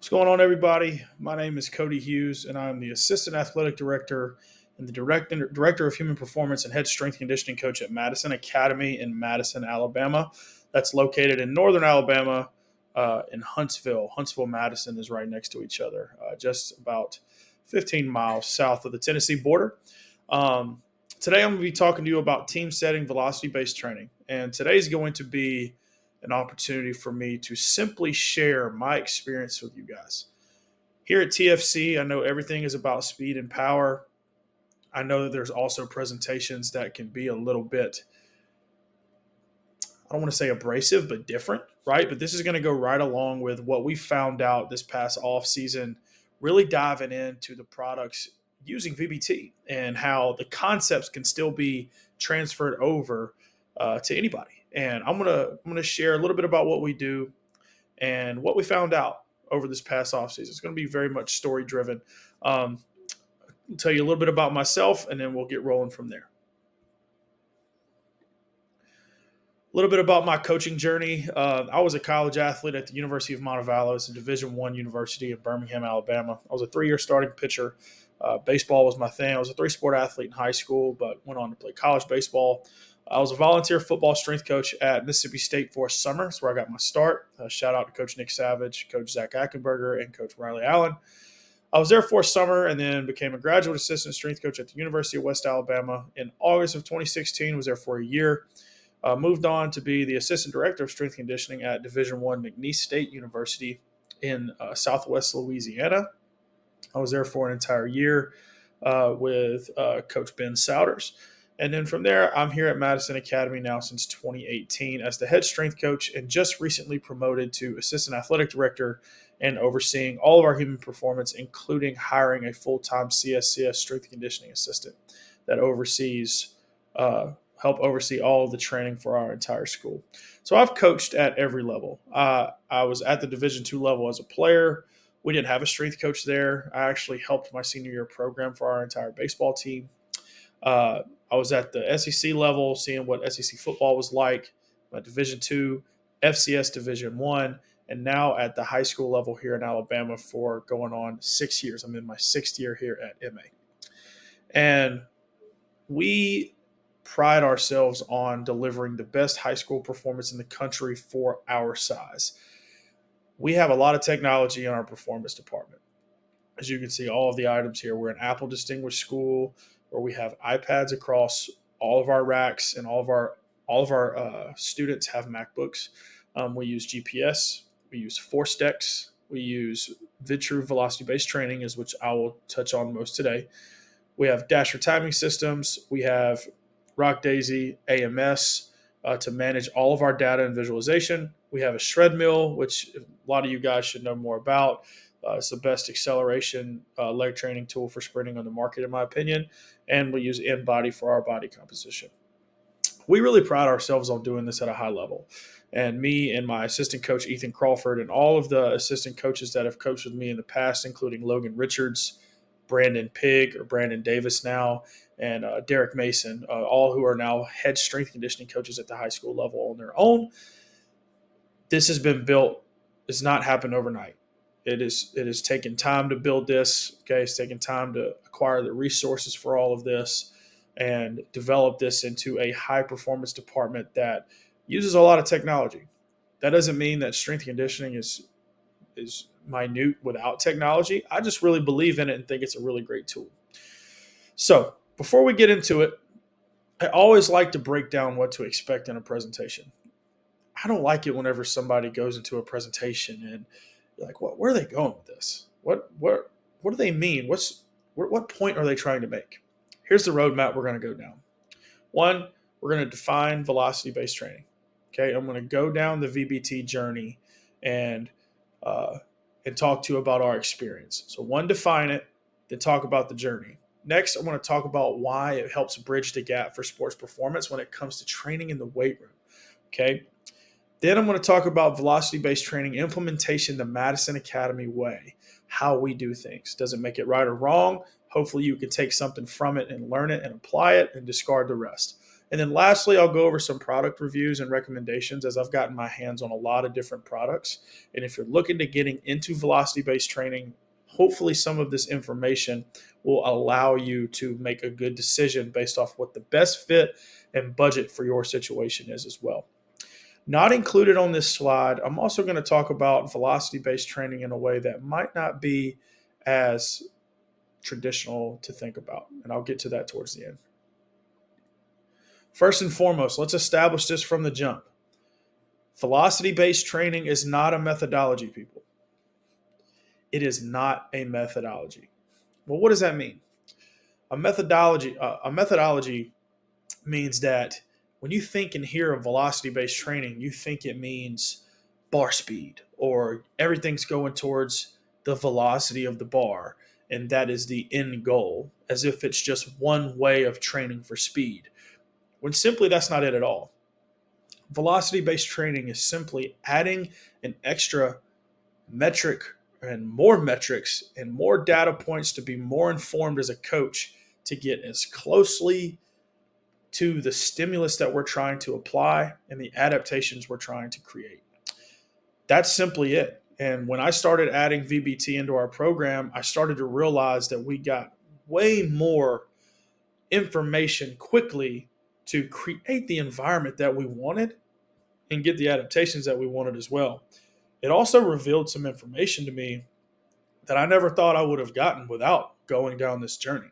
What's going on, everybody? My name is Cody Hughes, and I'm the Assistant Athletic Director and the Director of Human Performance and Head Strength Conditioning Coach at Madison Academy in Madison, Alabama. That's located in northern Alabama in Huntsville. Huntsville, Madison is right next to each other, just about 15 miles south of the Tennessee border. Um, Today, I'm going to be talking to you about team setting velocity based training. And today's going to be an opportunity for me to simply share my experience with you guys. Here at TFC, I know everything is about speed and power. I know that there's also presentations that can be a little bit, I don't want to say abrasive, but different, right? But this is going to go right along with what we found out this past off season, really diving into the products using VBT and how the concepts can still be transferred over to anybody. And I'm gonna share a little bit about what we do and what we found out over this past offseason. It's going to be very much story driven. I'll tell you a little bit about myself, and then we'll get rolling from there. A little bit about my coaching journey. I was a college athlete at the University of Montevallo. It's a Division I university in Birmingham, Alabama. I was a 3-year starting pitcher. Baseball was my thing. I was a 3-sport athlete in high school, but went on to play college baseball. I was a volunteer football strength coach at Mississippi State for a summer. That's where I got my start. Shout out to Coach Nick Savage, Coach Zach Ackenberger, and Coach Riley Allen. I was there for a summer and then became a graduate assistant strength coach at the University of West Alabama. In August of 2016, was there for a year. Moved on to be the assistant director of strength conditioning at Division I McNeese State University in Southwest Louisiana. I was there for an entire year with Coach Ben Souders. And then from there, I'm here at Madison Academy now since 2018 as the head strength coach and just recently promoted to assistant athletic director and overseeing all of our human performance, including hiring a full-time CSCS strength conditioning assistant that help oversee all of the training for our entire school. So I've coached at every level. I was at the Division II level as a player. We didn't have a strength coach there. I actually helped my senior year program for our entire baseball team. I was at the SEC level, seeing what SEC football was like, my Division II, FCS Division I, and now at the high school level here in Alabama for going on 6 years. I'm in my 6th year here at MA. And we pride ourselves on delivering the best high school performance in the country for our size. We have a lot of technology in our performance department. As you can see, all of the items here, we're an Apple distinguished school where we have iPads across all of our racks, and all of our students have MacBooks. We use GPS, we use ForceDex, we use VidTrue velocity-based training, is which I will touch on most today. We have dasher timing systems. We have Rock Daisy AMS to manage all of our data and visualization. We have a shred mill, which a lot of you guys should know more about. It's the best acceleration leg training tool for sprinting on the market, in my opinion. And we use InBody for our body composition. We really pride ourselves on doing this at a high level. And me and my assistant coach, Ethan Crawford, and all of the assistant coaches that have coached with me in the past, including Logan Richards, Brandon Pig, or Brandon Davis now, and Derek Mason, all who are now head strength conditioning coaches at the high school level on their own. This has been built. It's not happened overnight. It is taken time to build this. Okay, it's taken time to acquire the resources for all of this and develop this into a high performance department that uses a lot of technology. That doesn't mean that strength conditioning is minute without technology. I just really believe in it and think it's a really great tool. So before we get into it, I always like to break down what to expect in a presentation. I don't like it whenever somebody goes into a presentation and you're like, where are they going with this? What do they mean? What point are they trying to make? Here's the roadmap we're going to go down. One, we're going to define velocity-based training. Okay, I'm going to go down the VBT journey and talk to you about our experience. So one, define it, then talk about the journey. Next, I want to talk about why it helps bridge the gap for sports performance when it comes to training in the weight room. Okay. Then I'm going to talk about velocity-based training implementation the Madison Academy way, how we do things. Doesn't make it right or wrong. Hopefully you can take something from it and learn it and apply it and discard the rest. And then lastly, I'll go over some product reviews and recommendations as I've gotten my hands on a lot of different products. And if you're looking to getting into velocity-based training, hopefully some of this information will allow you to make a good decision based off what the best fit and budget for your situation is as well. Not included on this slide, I'm also going to talk about velocity-based training in a way that might not be as traditional to think about, and I'll get to that towards the end. First and foremost, let's establish this from the jump. Velocity-based training is not a methodology, people. It is not a methodology. Well, what does that mean? A methodology means that when you think and hear of velocity-based training, you think it means bar speed or everything's going towards the velocity of the bar, and that is the end goal, as if it's just one way of training for speed, when simply that's not it at all. Velocity-based training is simply adding an extra metric and more metrics and more data points to be more informed as a coach to get as closely to the stimulus that we're trying to apply and the adaptations we're trying to create. That's simply it. And when I started adding VBT into our program, I started to realize that we got way more information quickly to create the environment that we wanted and get the adaptations that we wanted as well. It also revealed some information to me that I never thought I would have gotten without going down this journey.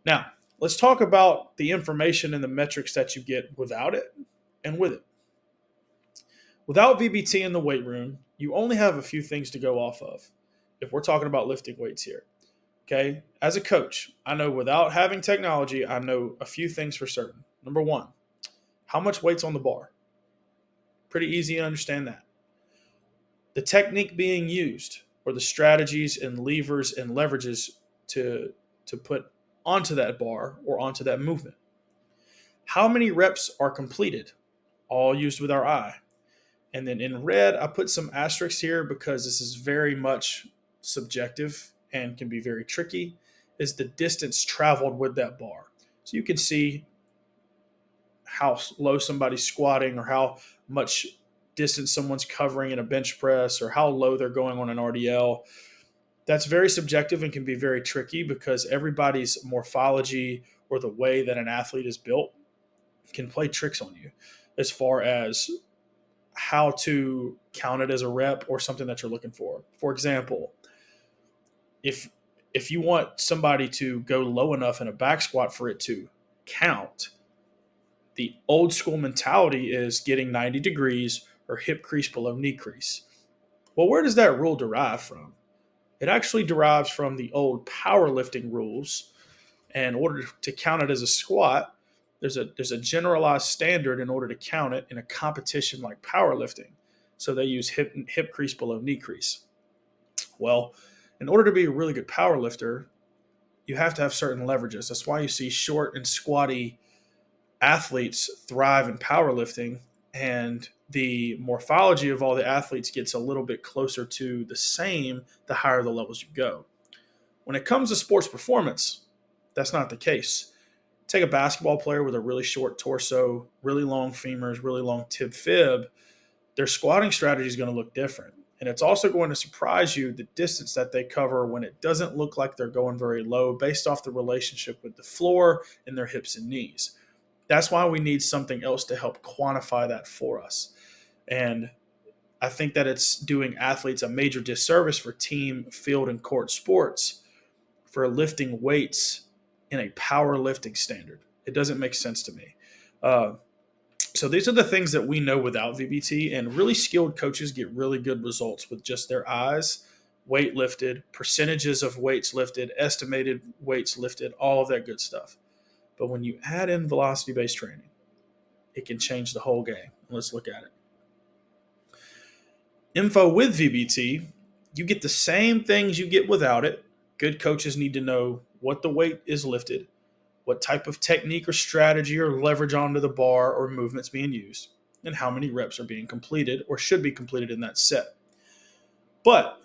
Now, let's talk about the information and the metrics that you get without it and with it. Without VBT in the weight room, you only have a few things to go off of if we're talking about lifting weights here. Okay, as a coach, I know without having technology, I know a few things for certain. Number one, how much weight's on the bar? Pretty easy to understand that. The technique being used, or the strategies and levers and leverages to put onto that bar or onto that movement. How many reps are completed? All used with our eye. And then in red, I put some asterisks here because this is very much subjective and can be very tricky, is the distance traveled with that bar. So you can see how low somebody's squatting or how much distance someone's covering in a bench press or how low they're going on an RDL. That's very subjective and can be very tricky because everybody's morphology or the way that an athlete is built can play tricks on you as far as how to count it as a rep or something that you're looking for. For example, if you want somebody to go low enough in a back squat for it to count, the old school mentality is getting 90 degrees or hip crease below knee crease. Well, where does that rule derive from? It actually derives from the old powerlifting rules. And in order to count it as a squat, there's a generalized standard in order to count it in a competition like powerlifting. So they use hip crease below knee crease. Well, in order to be a really good power lifter, you have to have certain leverages. That's why you see short and squatty athletes thrive in powerlifting, and the morphology of all the athletes gets a little bit closer to the same the higher the levels you go. When it comes to sports performance, that's not the case. Take a basketball player with a really short torso, really long femurs, really long tib fib, their squatting strategy is going to look different. And it's also going to surprise you the distance that they cover when it doesn't look like they're going very low based off the relationship with the floor and their hips and knees. That's why we need something else to help quantify that for us. And I think that it's doing athletes a major disservice for team, field, and court sports for lifting weights in a powerlifting standard. It doesn't make sense to me. So these are the things that we know without VBT, and really skilled coaches get really good results with just their eyes, weight lifted, percentages of weights lifted, estimated weights lifted, all of that good stuff. But when you add in velocity-based training, it can change the whole game. Let's look at it. Info with VBT, you get the same things you get without it. Good coaches need to know what the weight is lifted, what type of technique or strategy or leverage onto the bar or movements being used, and how many reps are being completed or should be completed in that set. But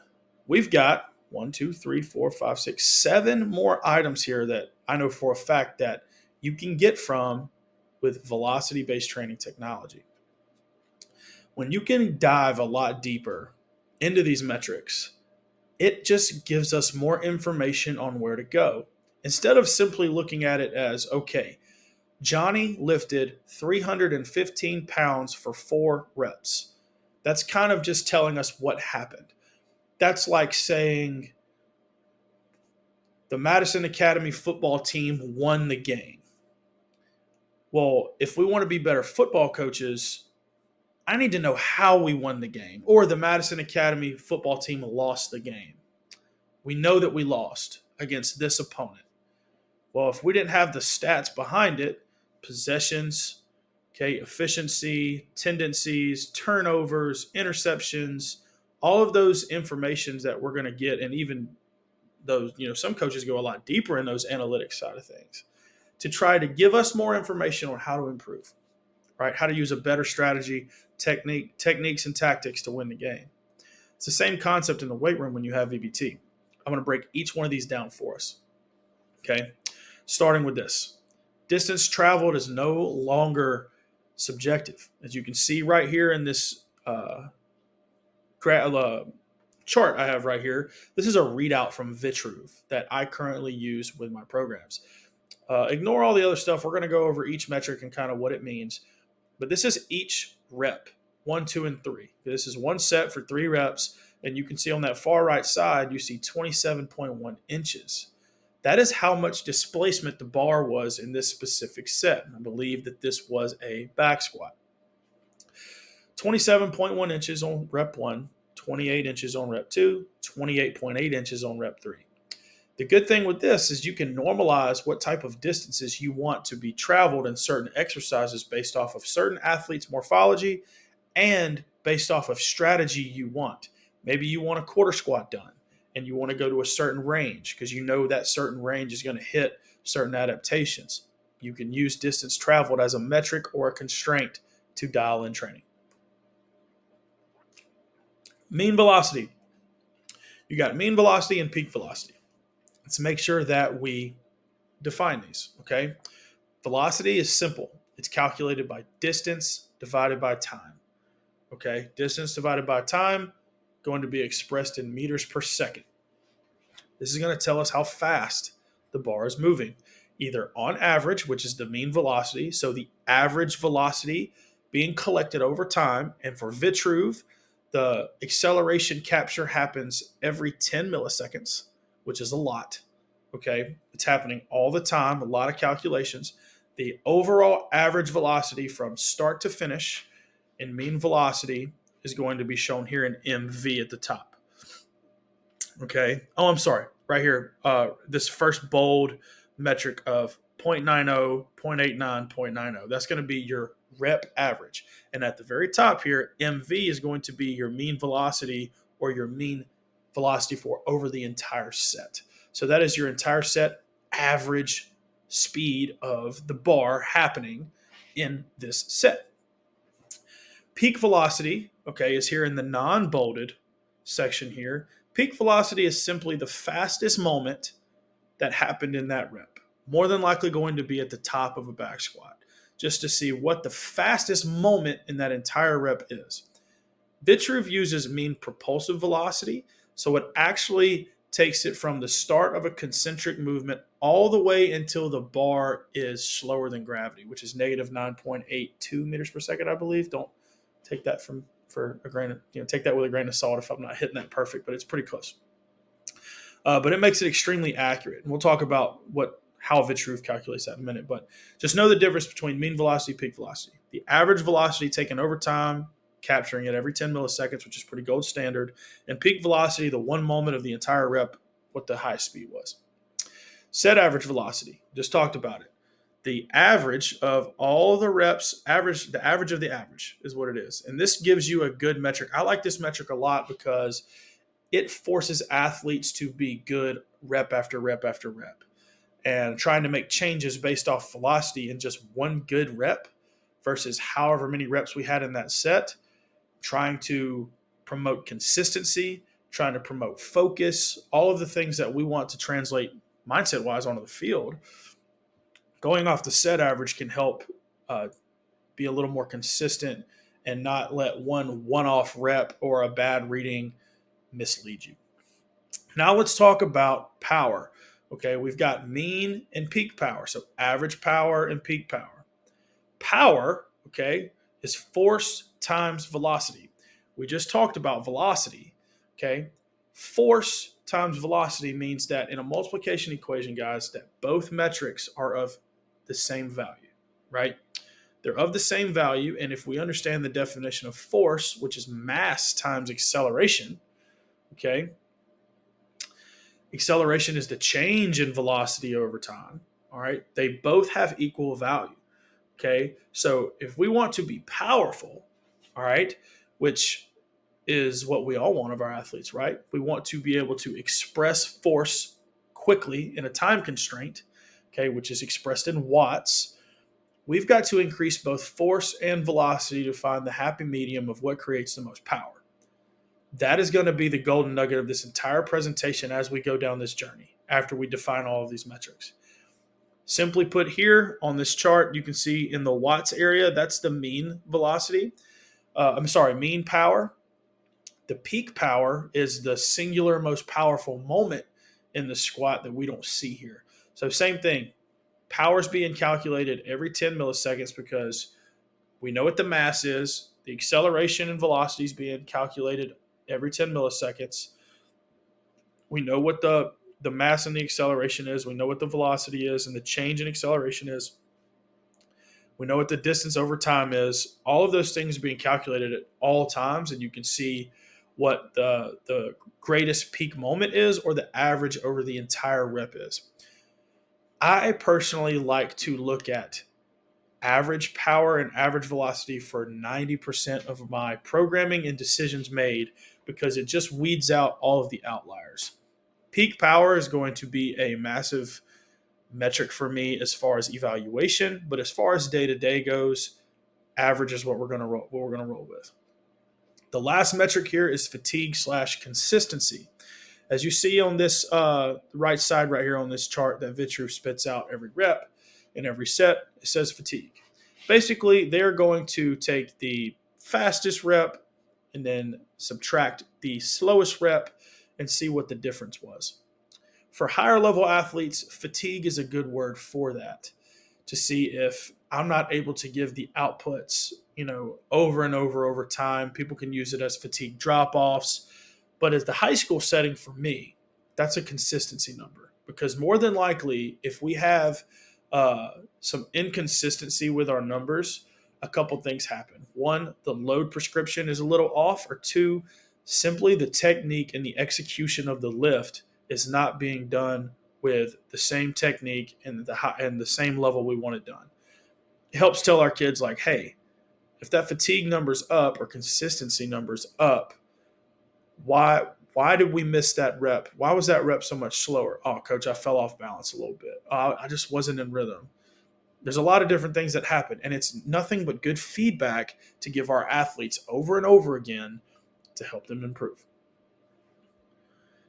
we've got 7 more items here that I know for a fact that you can get from with velocity-based training technology. When you can dive a lot deeper into these metrics, it just gives us more information on where to go. Instead of simply looking at it as, okay, Johnny lifted 315 pounds for 4 reps. That's kind of just telling us what happened. That's like saying the Madison Academy football team won the game. Well, if we want to be better football coaches, I need to know how we won the game. Or the Madison Academy football team lost the game. We know that we lost against this opponent. Well, if we didn't have the stats behind it, possessions, okay, efficiency, tendencies, turnovers, interceptions, all of those informations that we're going to get, and even those, some coaches go a lot deeper in those analytics side of things to try to give us more information on how to improve, right? How to use a better strategy, techniques and tactics to win the game. It's the same concept in the weight room when you have VBT. I'm going to break each one of these down for us. Okay. Starting with this. Distance traveled is no longer subjective. As you can see right here in this chart I have right here, this is a readout from Vitruve that I currently use with my programs. Ignore all the other stuff. We're going to go over each metric and kind of what it means. But this is each rep, 1, 2, and 3. This is one set for 3 reps. And you can see on that far right side, you see 27.1 inches. That is how much displacement the bar was in this specific set. I believe that this was a back squat. 27.1 inches on rep 1, 28 inches on rep 2, 28.8 inches on rep 3. The good thing with this is you can normalize what type of distances you want to be traveled in certain exercises based off of certain athletes' morphology and based off of strategy you want. Maybe you want a quarter squat done and you want to go to a certain range because you know that certain range is going to hit certain adaptations. You can use distance traveled as a metric or a constraint to dial in training. Mean velocity. You got mean velocity and peak velocity. Let's make sure that we define these, okay? Velocity is simple. It's calculated by distance divided by time, okay? Distance divided by time going to be expressed in meters per second. This is going to tell us how fast the bar is moving, either on average, which is the mean velocity, so the average velocity being collected over time, and for Vitruve, the acceleration capture happens every 10 milliseconds, which is a lot, okay? It's happening all the time, a lot of calculations. The overall average velocity from start to finish in mean velocity is going to be shown here in MV at the top. Okay. Oh, I'm sorry. Right here, this first bold metric of 0.90, 0.89, 0.90. That's going to be your rep average. And at the very top here, MV is going to be your mean velocity or your mean velocity for over the entire set. So that is your entire set average speed of the bar happening in this set. Peak velocity, okay, is here in the non-bolded section here. Peak velocity is simply the fastest moment that happened in that rep. More than likely going to be at the top of a back squat, just to see what the fastest moment in that entire rep is. Vitruve uses mean propulsive velocity, so it actually takes it from the start of a concentric movement all the way until the bar is slower than gravity, which is negative 9.82 meters per second, I believe. Don't take that for a grain of, take that with a grain of salt if I'm not hitting that perfect, but it's pretty close. But it makes it extremely accurate. And we'll talk about how Vitruve calculates that in a minute. But just know the difference between mean velocity, peak velocity. The average velocity taken over time, capturing it every 10 milliseconds, which is pretty gold standard. And peak velocity, the one moment of the entire rep, what the highest speed was. Set average velocity, just talked about it. The average of all the reps, the average of the average is what it is. And this gives you a good metric. I like this metric a lot because it forces athletes to be good rep after rep after rep. And trying to make changes based off velocity in just one good rep versus however many reps we had in that set, trying to promote consistency, trying to promote focus, all of the things that we want to translate mindset-wise onto the field. Going off the set average can help be a little more consistent and not let one-off rep or a bad reading mislead you. Now let's talk about power. Okay, we've got mean and peak power. So average power and peak power. Power, okay, is force times velocity. We just talked about velocity. Okay, force times velocity means that in a multiplication equation, guys, that both metrics are of the same value, right? They're of the same value. And if we understand the definition of force, which is mass times acceleration, okay, acceleration is the change in velocity over time. All right. They both have equal value. Okay. So if we want to be powerful, all right, which is what we all want of our athletes, right? We want to be able to express force quickly in a time constraint, okay, which is expressed in watts. We've got to increase both force and velocity to find the happy medium of what creates the most power. That is going to be the golden nugget of this entire presentation as we go down this journey after we define all of these metrics. Simply put, here on this chart, you can see in the watts area, that's the mean velocity. Mean power. The peak power is the singular most powerful moment in the squat that we don't see here. So same thing, power is being calculated every 10 milliseconds because we know what the mass is. The acceleration and velocity is being calculated every 10 milliseconds. We know what the mass and the acceleration is. We know what the velocity is and the change in acceleration is. We know what the distance over time is. All of those things are being calculated at all times, and you can see what the greatest peak moment is or the average over the entire rep is. I personally like to look at average power and average velocity for 90% of my programming and decisions made because it just weeds out all of the outliers. Peak power is going to be a massive metric for me as far as evaluation, but as far as day-to-day goes, average is what we're going to roll with. The last metric here is fatigue/consistency. As you see on this right side right here on this chart that Vitruve spits out every rep and every set, it says fatigue. Basically, they're going to take the fastest rep and then subtract the slowest rep and see what the difference was. For higher level athletes, fatigue is a good word for that, to see if I'm not able to give the outputs, over and over time. People can use it as fatigue drop-offs. But as the high school setting for me, that's a consistency number. Because more than likely, if we have some inconsistency with our numbers, a couple things happen. One, the load prescription is a little off. Or two, simply the technique and the execution of the lift is not being done with the same technique and the same level we want it done. It helps tell our kids, like, hey, if that fatigue number's up or consistency number's up, why did we miss that rep? Why was that rep so much slower? Oh, coach, I fell off balance a little bit. I just wasn't in rhythm. There's a lot of different things that happen, and it's nothing but good feedback to give our athletes over and over again to help them improve.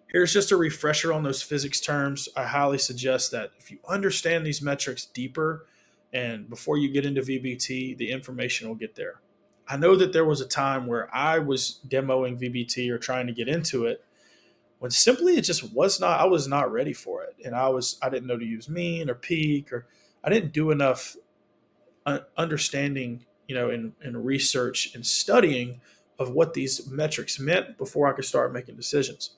Here's just a refresher on those physics terms. I highly suggest that if you understand these metrics deeper and before you get into VBT, the information will get there. I know that there was a time where I was demoing VBT or trying to get into it when simply it just was not, I was not ready for it. And I didn't know to use mean or peak, or I didn't do enough understanding, in research and studying of what these metrics meant before I could start making decisions.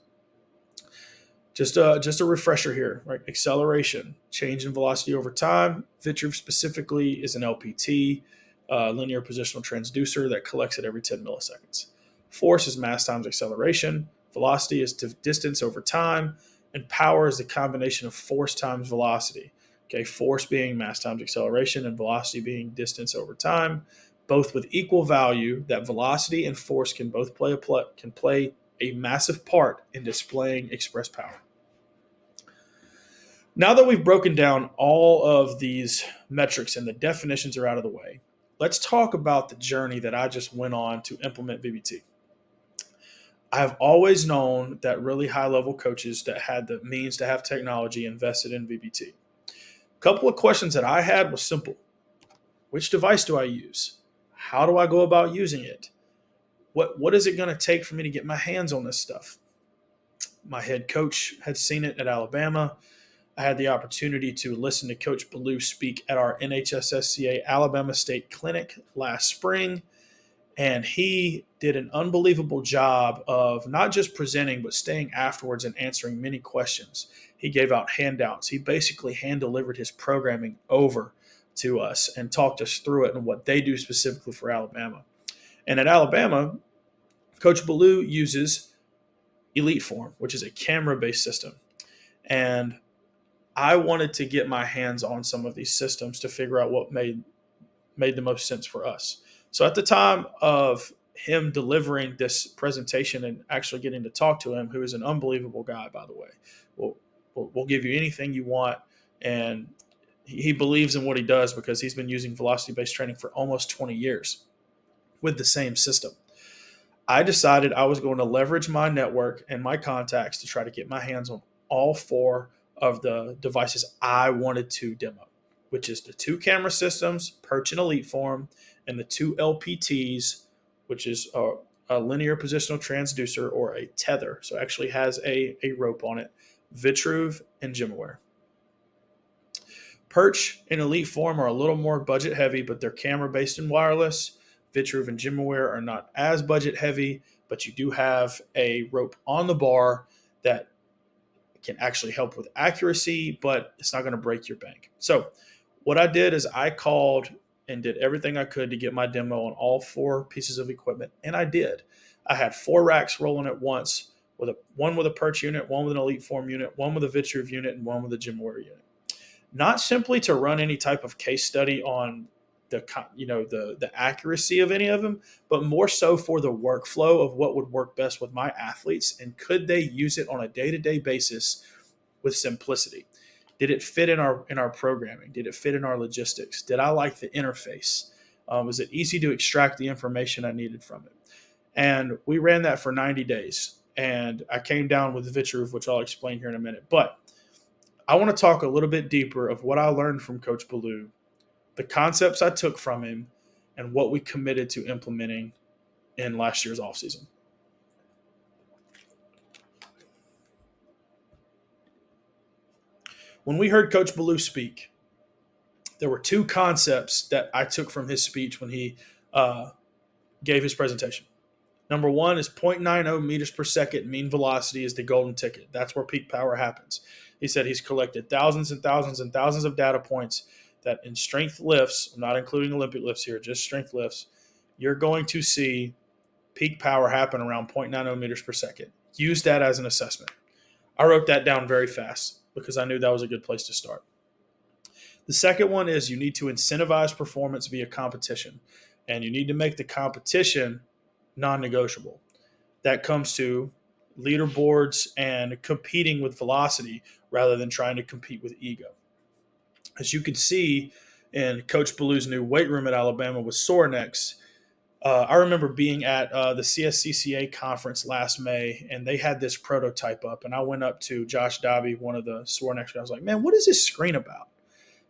Just a refresher here, right? Acceleration, change in velocity over time. Vitruve specifically is an LPT, linear positional transducer that collects it every 10 milliseconds. Force is mass times acceleration. Velocity is distance over time. And power is the combination of force times velocity. Okay, force being mass times acceleration and velocity being distance over time, both with equal value. That velocity and force can both play a massive part in displaying express power. Now that we've broken down all of these metrics and the definitions are out of the way, let's talk about the journey that I just went on to implement VBT. I've always known that really high-level coaches that had the means to have technology invested in VBT. A couple of questions that I had was simple. Which device do I use? How do I go about using it? What is it going to take for me to get my hands on this stuff? My head coach had seen it at Alabama. I had the opportunity to listen to Coach Ballou speak at our NHSSCA Alabama State Clinic last spring. And he did an unbelievable job of not just presenting, but staying afterwards and answering many questions. He gave out handouts. He basically hand delivered his programming over to us and talked us through it and what they do specifically for Alabama. And at Alabama, Coach Ballou uses Elite Form, which is a camera-based system. And I wanted to get my hands on some of these systems to figure out what made the most sense for us. So at the time of him delivering this presentation and actually getting to talk to him, who is an unbelievable guy, by the way, we'll give you anything you want. And he believes in what he does because he's been using velocity-based training for almost 20 years with the same system. I decided I was going to leverage my network and my contacts to try to get my hands on all four of the devices I wanted to demo, which is the 2 camera systems, Perch and Elite Form, and the 2 LPTs, which is a linear positional transducer or a tether. So it actually has a rope on it, Vitruve and GymAware. Perch and Elite Form are a little more budget heavy, but they're camera based and wireless. Vitruve and GymAware are not as budget heavy, but you do have a rope on the bar that can actually help with accuracy, but it's not going to break your bank. So what I did is I called and did everything I could to get my demo on all 4 pieces of equipment, and I did. I had 4 racks rolling at once, one with a Perch unit, one with an Elite Form unit, one with a Vitruve unit, and one with a GymAware unit. Not simply to run any type of case study on the accuracy of any of them, but more so for the workflow of what would work best with my athletes and could they use it on a day-to-day basis with simplicity. Did it fit in our programming? Did it fit in our logistics? Did I like the interface? Was it easy to extract the information I needed from it? And we ran that for 90 days. And I came down with Vitruve, which I'll explain here in a minute. But I want to talk a little bit deeper of what I learned from Coach Ballou, the concepts I took from him, and what we committed to implementing in last year's offseason. When we heard Coach Ballou speak, there were 2 concepts that I took from his speech when he gave his presentation. Number 1 is 0.90 meters per second mean velocity is the golden ticket. That's where peak power happens. He said he's collected thousands and thousands and thousands of data points that in strength lifts, I'm not including Olympic lifts here, just strength lifts, you're going to see peak power happen around 0.90 meters per second. Use that as an assessment. I wrote that down very fast because I knew that was a good place to start. The second one is you need to incentivize performance via competition, and you need to make the competition non-negotiable. That comes to leaderboards and competing with velocity rather than trying to compete with ego. As you can see in Coach Ballou's new weight room at Alabama with Sorenex, I remember being at the CSCCA conference last May, and they had this prototype up, and I went up to Josh Dobby, one of the Sorenex guys. I was like, man, what is this screen about?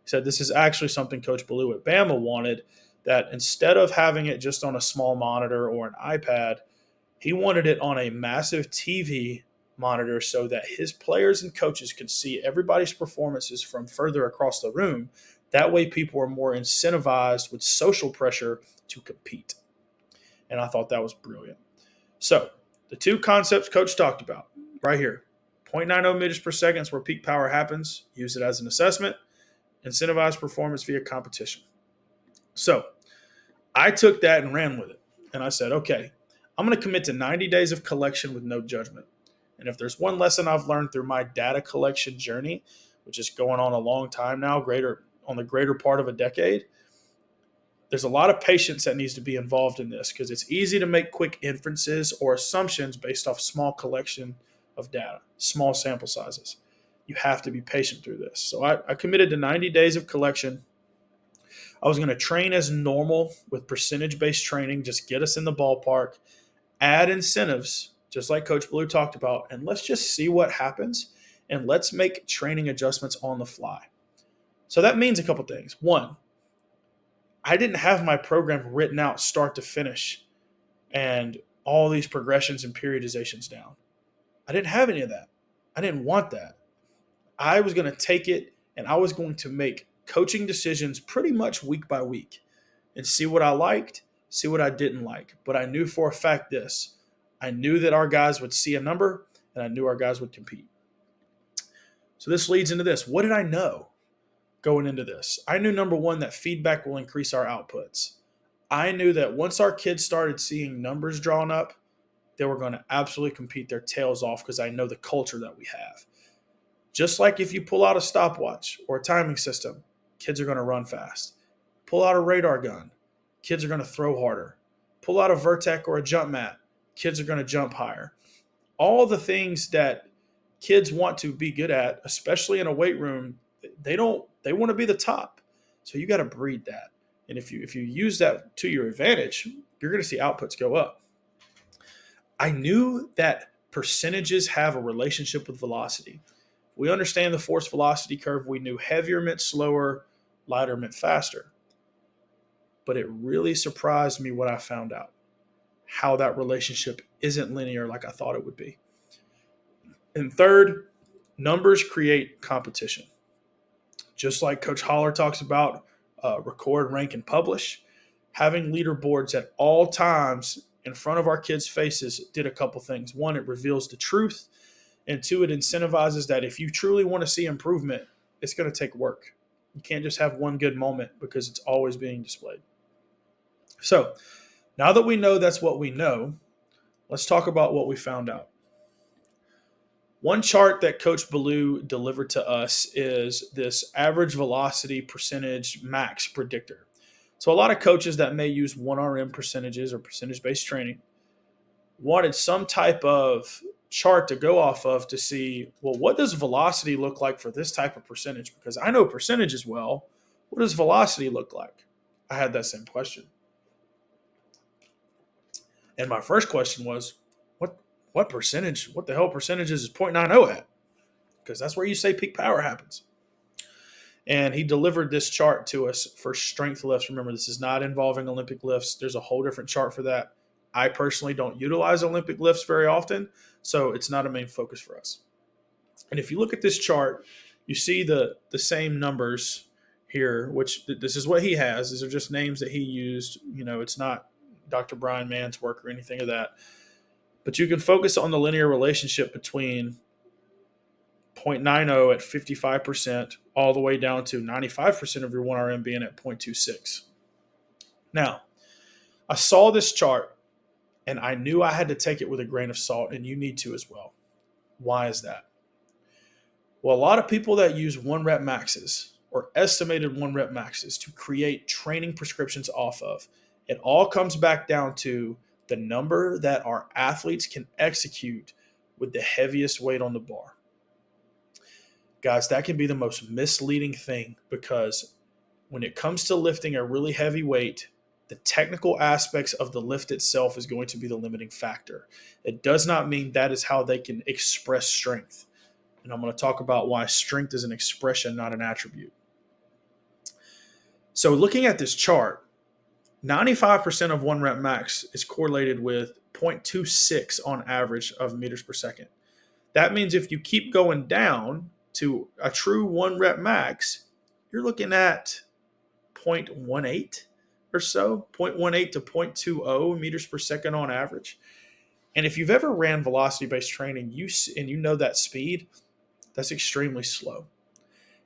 He said, this is actually something Coach Ballou at Bama wanted, that instead of having it just on a small monitor or an iPad, he wanted it on a massive TV monitor so that his players and coaches could see everybody's performances from further across the room. That way people are more incentivized with social pressure to compete. And I thought that was brilliant. So the 2 concepts Coach talked about right here, 0.90 meters per second is where peak power happens. Use it as an assessment. Incentivize performance via competition. So I took that and ran with it. And I said, okay, I'm going to commit to 90 days of collection with no judgment. And if there's one lesson I've learned through my data collection journey, which is going on a long time now, on the greater part of a decade, there's a lot of patience that needs to be involved in this because it's easy to make quick inferences or assumptions based off small collection of data, small sample sizes. You have to be patient through this. So I committed to 90 days of collection. I was going to train as normal with percentage-based training, just get us in the ballpark, add incentives, just like Coach Ballou talked about, and let's just see what happens, and let's make training adjustments on the fly. So that means a couple things. One, I didn't have my program written out start to finish and all these progressions and periodizations down. I didn't have any of that. I didn't want that. I was going to take it and I was going to make coaching decisions pretty much week by week and see what I liked, see what I didn't like. But I knew for a fact this. I knew that our guys would see a number and I knew our guys would compete. So this leads into this. What did I know going into this? I knew, number one, that feedback will increase our outputs. I knew that once our kids started seeing numbers drawn up, they were going to absolutely compete their tails off because I know the culture that we have. Just like if you pull out a stopwatch or a timing system, kids are going to run fast. Pull out a radar gun, kids are going to throw harder. Pull out a Vertec or a jump mat, kids are going to jump higher. All the things that kids want to be good at, especially in a weight room, they want to be the top. So you got to breed that. And if you use that to your advantage, you're going to see outputs go up. I knew that percentages have a relationship with velocity. We understand the force velocity curve. We knew heavier meant slower, lighter meant faster. But it really surprised me what I found out, how that relationship isn't linear like I thought it would be. And third, numbers create competition. Just like Coach Holler talks about record, rank, and publish, having leaderboards at all times in front of our kids' faces did a couple things. One, it reveals the truth. And two, it incentivizes that if you truly want to see improvement, it's going to take work. You can't just have one good moment because it's always being displayed. So now that we know that's what we know, let's talk about what we found out. One chart that Coach Ballou delivered to us is this average velocity percentage max predictor. So a lot of coaches that may use 1RM percentages or percentage-based training wanted some type of chart to go off of to see, well, what does velocity look like for this type of percentage? Because I know percentages well. What does velocity look like? I had that same question. And my first question was, what percentage, what the hell percentages is 0.90 at? Because that's where you say peak power happens. And he delivered this chart to us for strength lifts. Remember, this is not involving Olympic lifts. There's a whole different chart for that. I personally don't utilize Olympic lifts very often, so it's not a main focus for us. And if you look at this chart, you see the same numbers here, which this is what he has. These are just names that he used. You know, it's not Dr. Brian Mann's work or anything of that. But you can focus on the linear relationship between 0.90 at 55% all the way down to 95% of your 1RM being at 0.26. Now, I saw this chart and I knew I had to take it with a grain of salt, and you need to as well. Why is that? Well, a lot of people that use 1-rep maxes or estimated 1-rep maxes to create training prescriptions off of, it all comes back down to the number that our athletes can execute with the heaviest weight on the bar. Guys, that can be the most misleading thing, because when it comes to lifting a really heavy weight, the technical aspects of the lift itself is going to be the limiting factor. It does not mean that is how they can express strength. And I'm going to talk about why strength is an expression, not an attribute. So looking at this chart, 95% of 1-rep max is correlated with 0.26 on average of meters per second. That means if you keep going down to a true 1-rep max, you're looking at 0.18 or so, 0.18 to 0.20 meters per second on average. And if you've ever ran velocity-based training, you know that speed, that's extremely slow.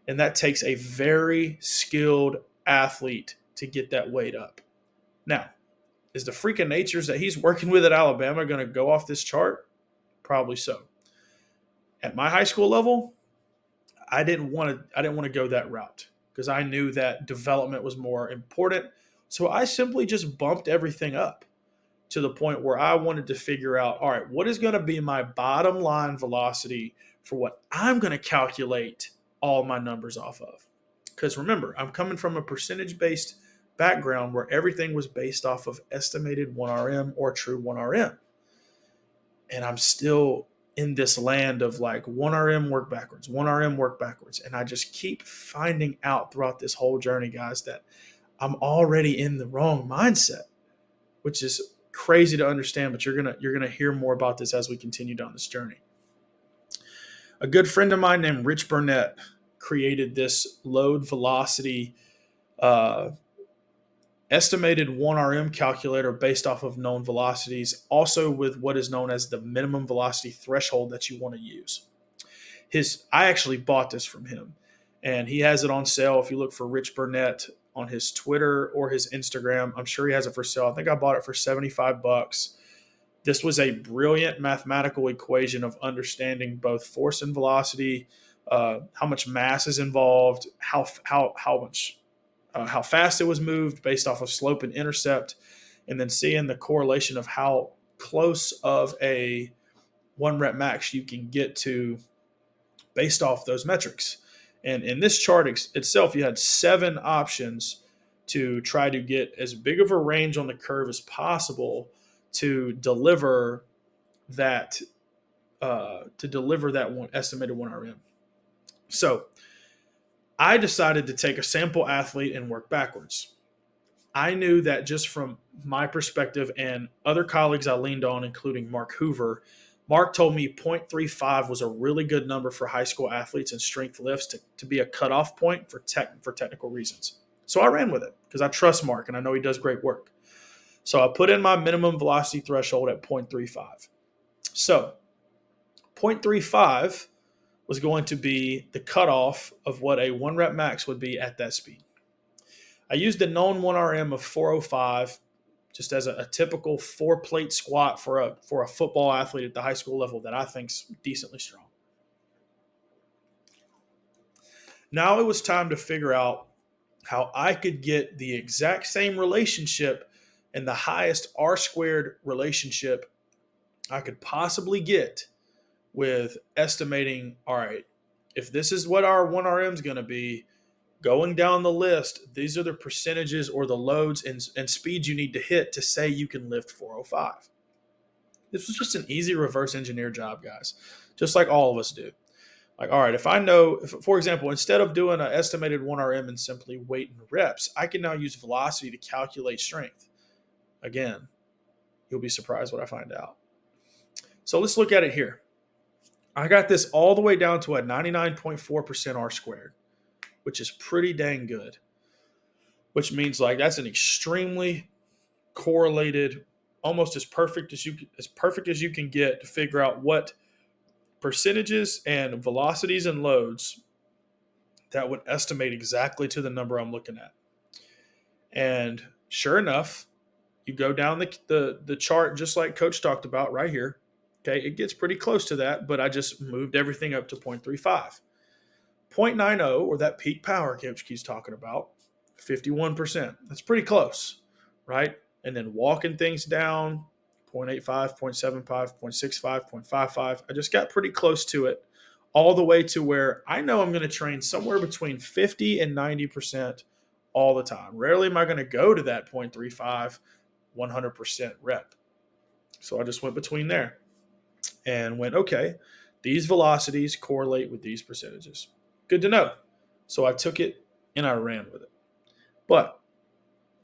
And that takes a very skilled athlete to get that weight up. Now, is the freak of natures that he's working with at Alabama going to go off this chart? Probably so. At my high school level, I didn't want to go that route because I knew that development was more important. So I simply just bumped everything up to the point where I wanted to figure out, all right, what is going to be my bottom line velocity for what I'm going to calculate all my numbers off of? Because remember, I'm coming from a percentage-based background where everything was based off of estimated 1RM or true 1RM. And I'm still in this land of like 1RM work backwards, 1RM work backwards. And I just keep finding out throughout this whole journey, guys, that I'm already in the wrong mindset, which is crazy to understand, but you're gonna hear more about this as we continue down this journey. A good friend of mine named Rich Burnett created this load velocity uh, estimated 1RM calculator based off of known velocities, also with what is known as the minimum velocity threshold that you want to use. I actually bought this from him, and he has it on sale. If you look for Rich Burnett on his Twitter or his Instagram, I'm sure he has it for sale. I think I bought it for $75. This was a brilliant mathematical equation of understanding both force and velocity, how much mass is involved, how fast it was moved based off of slope and intercept, and then seeing the correlation of how close of a 1 rep max you can get to based off those metrics. And in this chart itself, you had 7 options to try to get as big of a range on the curve as possible to deliver that one estimated 1RM. So I decided to take a sample athlete and work backwards. I knew that just from my perspective and other colleagues I leaned on, including Mark Hoover, Mark told me 0.35 was a really good number for high school athletes and strength lifts to be a cutoff point for technical reasons. So I ran with it because I trust Mark and I know he does great work. So I put in my minimum velocity threshold at 0.35. So 0.35 was going to be the cutoff of what a 1 rep max would be at that speed. I used the known 1RM of 405 just as a typical 4-plate squat for a football athlete at the high school level that I think's decently strong. Now it was time to figure out how I could get the exact same relationship and the highest R-squared relationship I could possibly get with estimating, all right, if this is what our 1RM is going to be, going down the list, these are the percentages or the loads and speeds you need to hit to say you can lift 405. This was just an easy reverse engineer job, guys, just like all of us do. Like, all right, if I know, for example, instead of doing an estimated 1RM and simply weight and reps, I can now use velocity to calculate strength. Again, you'll be surprised what I find out. So let's look at it here. I got this all the way down to a 99.4% R squared, which is pretty dang good, which means like that's an extremely correlated, almost as perfect as you can get to figure out what percentages and velocities and loads that would estimate exactly to the number I'm looking at. And sure enough, you go down the chart just like Coach talked about right here. Okay, it gets pretty close to that, but I just moved everything up to 0.35. 0.90, or that peak power Coach Hughes talking about, 51%. That's pretty close, right? And then walking things down, 0.85, 0.75, 0.65, 0.55. I just got pretty close to it, all the way to where I know I'm going to train somewhere between 50 and 90% all the time. Rarely am I going to go to that 0.35, 100% rep. So I just went between there and went, okay, these velocities correlate with these percentages. Good to know. So I took it and I ran with it. But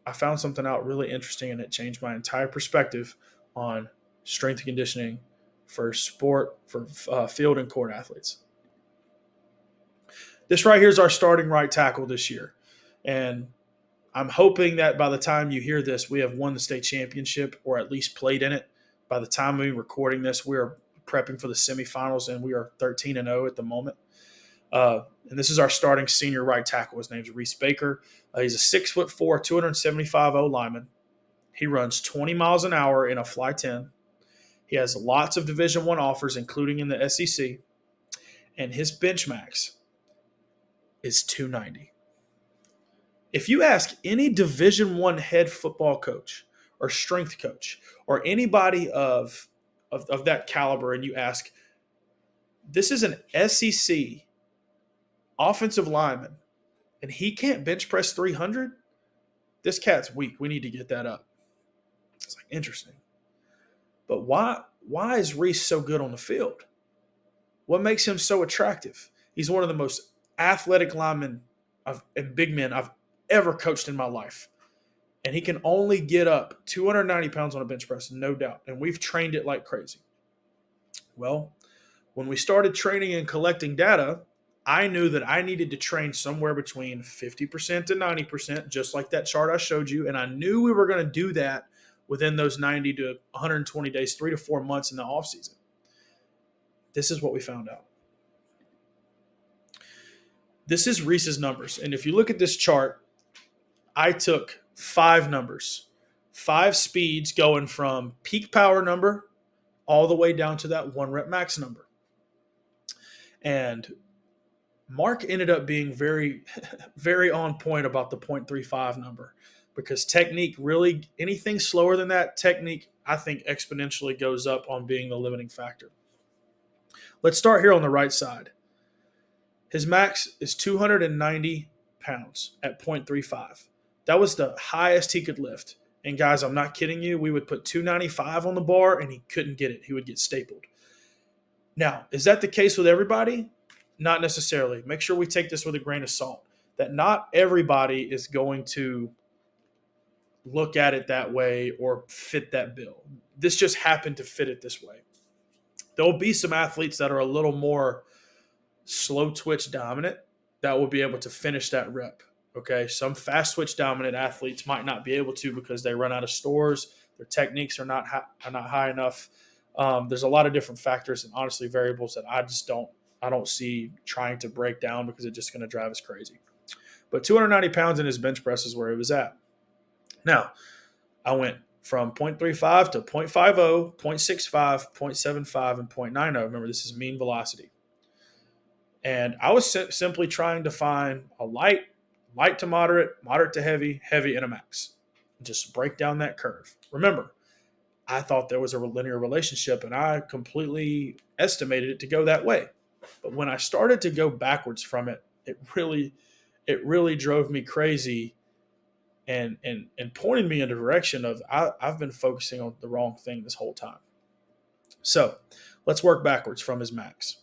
I found something out really interesting, and it changed my entire perspective on strength and conditioning for field and court athletes. This right here is our starting right tackle this year. And I'm hoping that by the time you hear this, we have won the state championship or at least played in it. By the time we're recording this, we are prepping for the semifinals, and we are 13-0 at the moment. And this is our starting senior right tackle. His name's Reese Baker. He's a 6'4", 275 lineman. He runs 20 miles an hour in a fly 10. He has lots of Division I offers, including in the SEC. And his bench max is 290. If you ask any Division I head football coach or strength coach or anybody of that caliber, and you ask, this is an SEC offensive lineman, and he can't bench press 300, this cat's weak. We need to get that up. It's like, interesting. But why is Reese so good on the field? What makes him so attractive? He's one of the most athletic linemen and big men I've ever coached in my life. And he can only get up 290 pounds on a bench press, no doubt. And we've trained it like crazy. Well, when we started training and collecting data, I knew that I needed to train somewhere between 50% to 90%, just like that chart I showed you. And I knew we were going to do that within those 90 to 120 days, 3 to 4 months in the off season. This is what we found out. This is Reese's numbers. And if you look at this chart, I took 5 numbers, 5 speeds going from peak power number all the way down to that 1 rep max number. And Mark ended up being very, very on point about the 0.35 number, because technique really, anything slower than that, technique, I think, exponentially goes up on being the limiting factor. Let's start here on the right side. His max is 290 pounds at 0.35. That was the highest he could lift. And guys, I'm not kidding you. We would put 295 on the bar and he couldn't get it. He would get stapled. Now, is that the case with everybody? Not necessarily. Make sure we take this with a grain of salt. That not everybody is going to look at it that way or fit that bill. This just happened to fit it this way. There'll be some athletes that are a little more slow twitch dominant that will be able to finish that rep. Okay, some fast switch dominant athletes might not be able to because they run out of stores. Their techniques are not high enough. There's a lot of different factors and honestly variables that I don't see trying to break down because it's just going to drive us crazy. But 290 pounds in his bench press is where he was at. Now, I went from 0.35 to 0.50, 0.65, 0.75, and 0.90. Remember, this is mean velocity. And I was simply trying to find a light to moderate, moderate to heavy, heavy, and a max. Just break down that curve. Remember, I thought there was a linear relationship, and I completely estimated it to go that way. But when I started to go backwards from it, it really drove me crazy and pointed me in the direction of I've been focusing on the wrong thing this whole time. So let's work backwards from his max.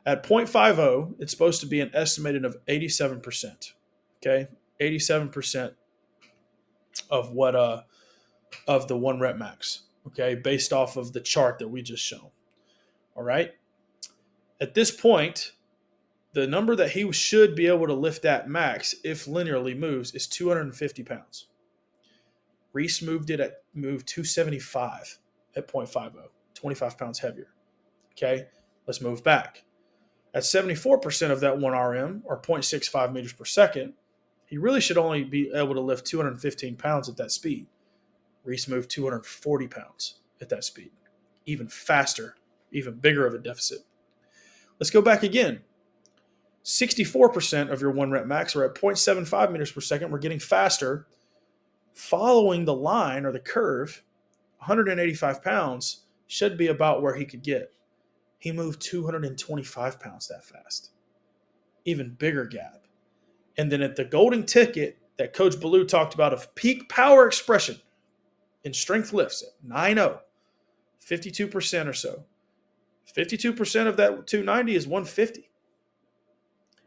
At 0.50, it's supposed to be an estimated of 87%. Okay, 87% of what of the 1 rep max. Okay, based off of the chart that we just shown. All right. At this point, the number that he should be able to lift at max, if linearly moves, is 250 pounds. Reese moved 275 at 0.50, 25 pounds heavier. Okay, let's move back. At 74% of that 1 RM, or 0.65 meters per second, he really should only be able to lift 215 pounds at that speed. Reese moved 240 pounds at that speed. Even faster, even bigger of a deficit. Let's go back again. 64% of your 1 rep max are at 0.75 meters per second. We're getting faster. Following the line or the curve, 185 pounds should be about where he could get. He moved 225 pounds that fast. Even bigger gap. And then at the golden ticket that Coach Ballou talked about of peak power expression in strength lifts at 9.0, 52% or so. 52% of that 290 is 150.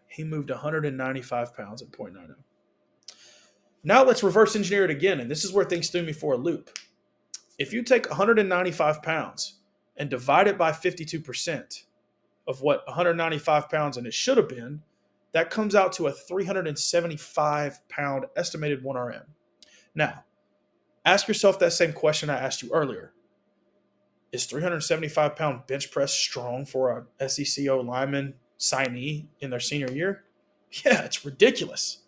He moved 195 pounds at 0.90. Now let's reverse engineer it again, and this is where things threw me for a loop. If you take 195 pounds and divide it by 52% of what 195 pounds and it should have been, that comes out to a 375 pound estimated 1 RM. Now, ask yourself that same question I asked you earlier. Is 375 pound bench press strong for a SECO lineman signee in their senior year? Yeah, it's ridiculous.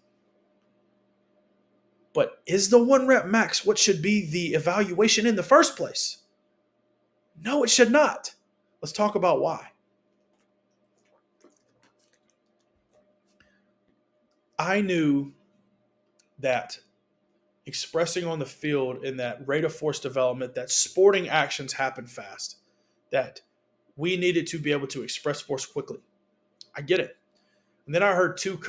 But is the 1 rep max what should be the evaluation in the first place? No, it should not. Let's talk about why. I knew that expressing on the field in that rate of force development, that sporting actions happen fast, that we needed to be able to express force quickly. I get it. And then I heard two of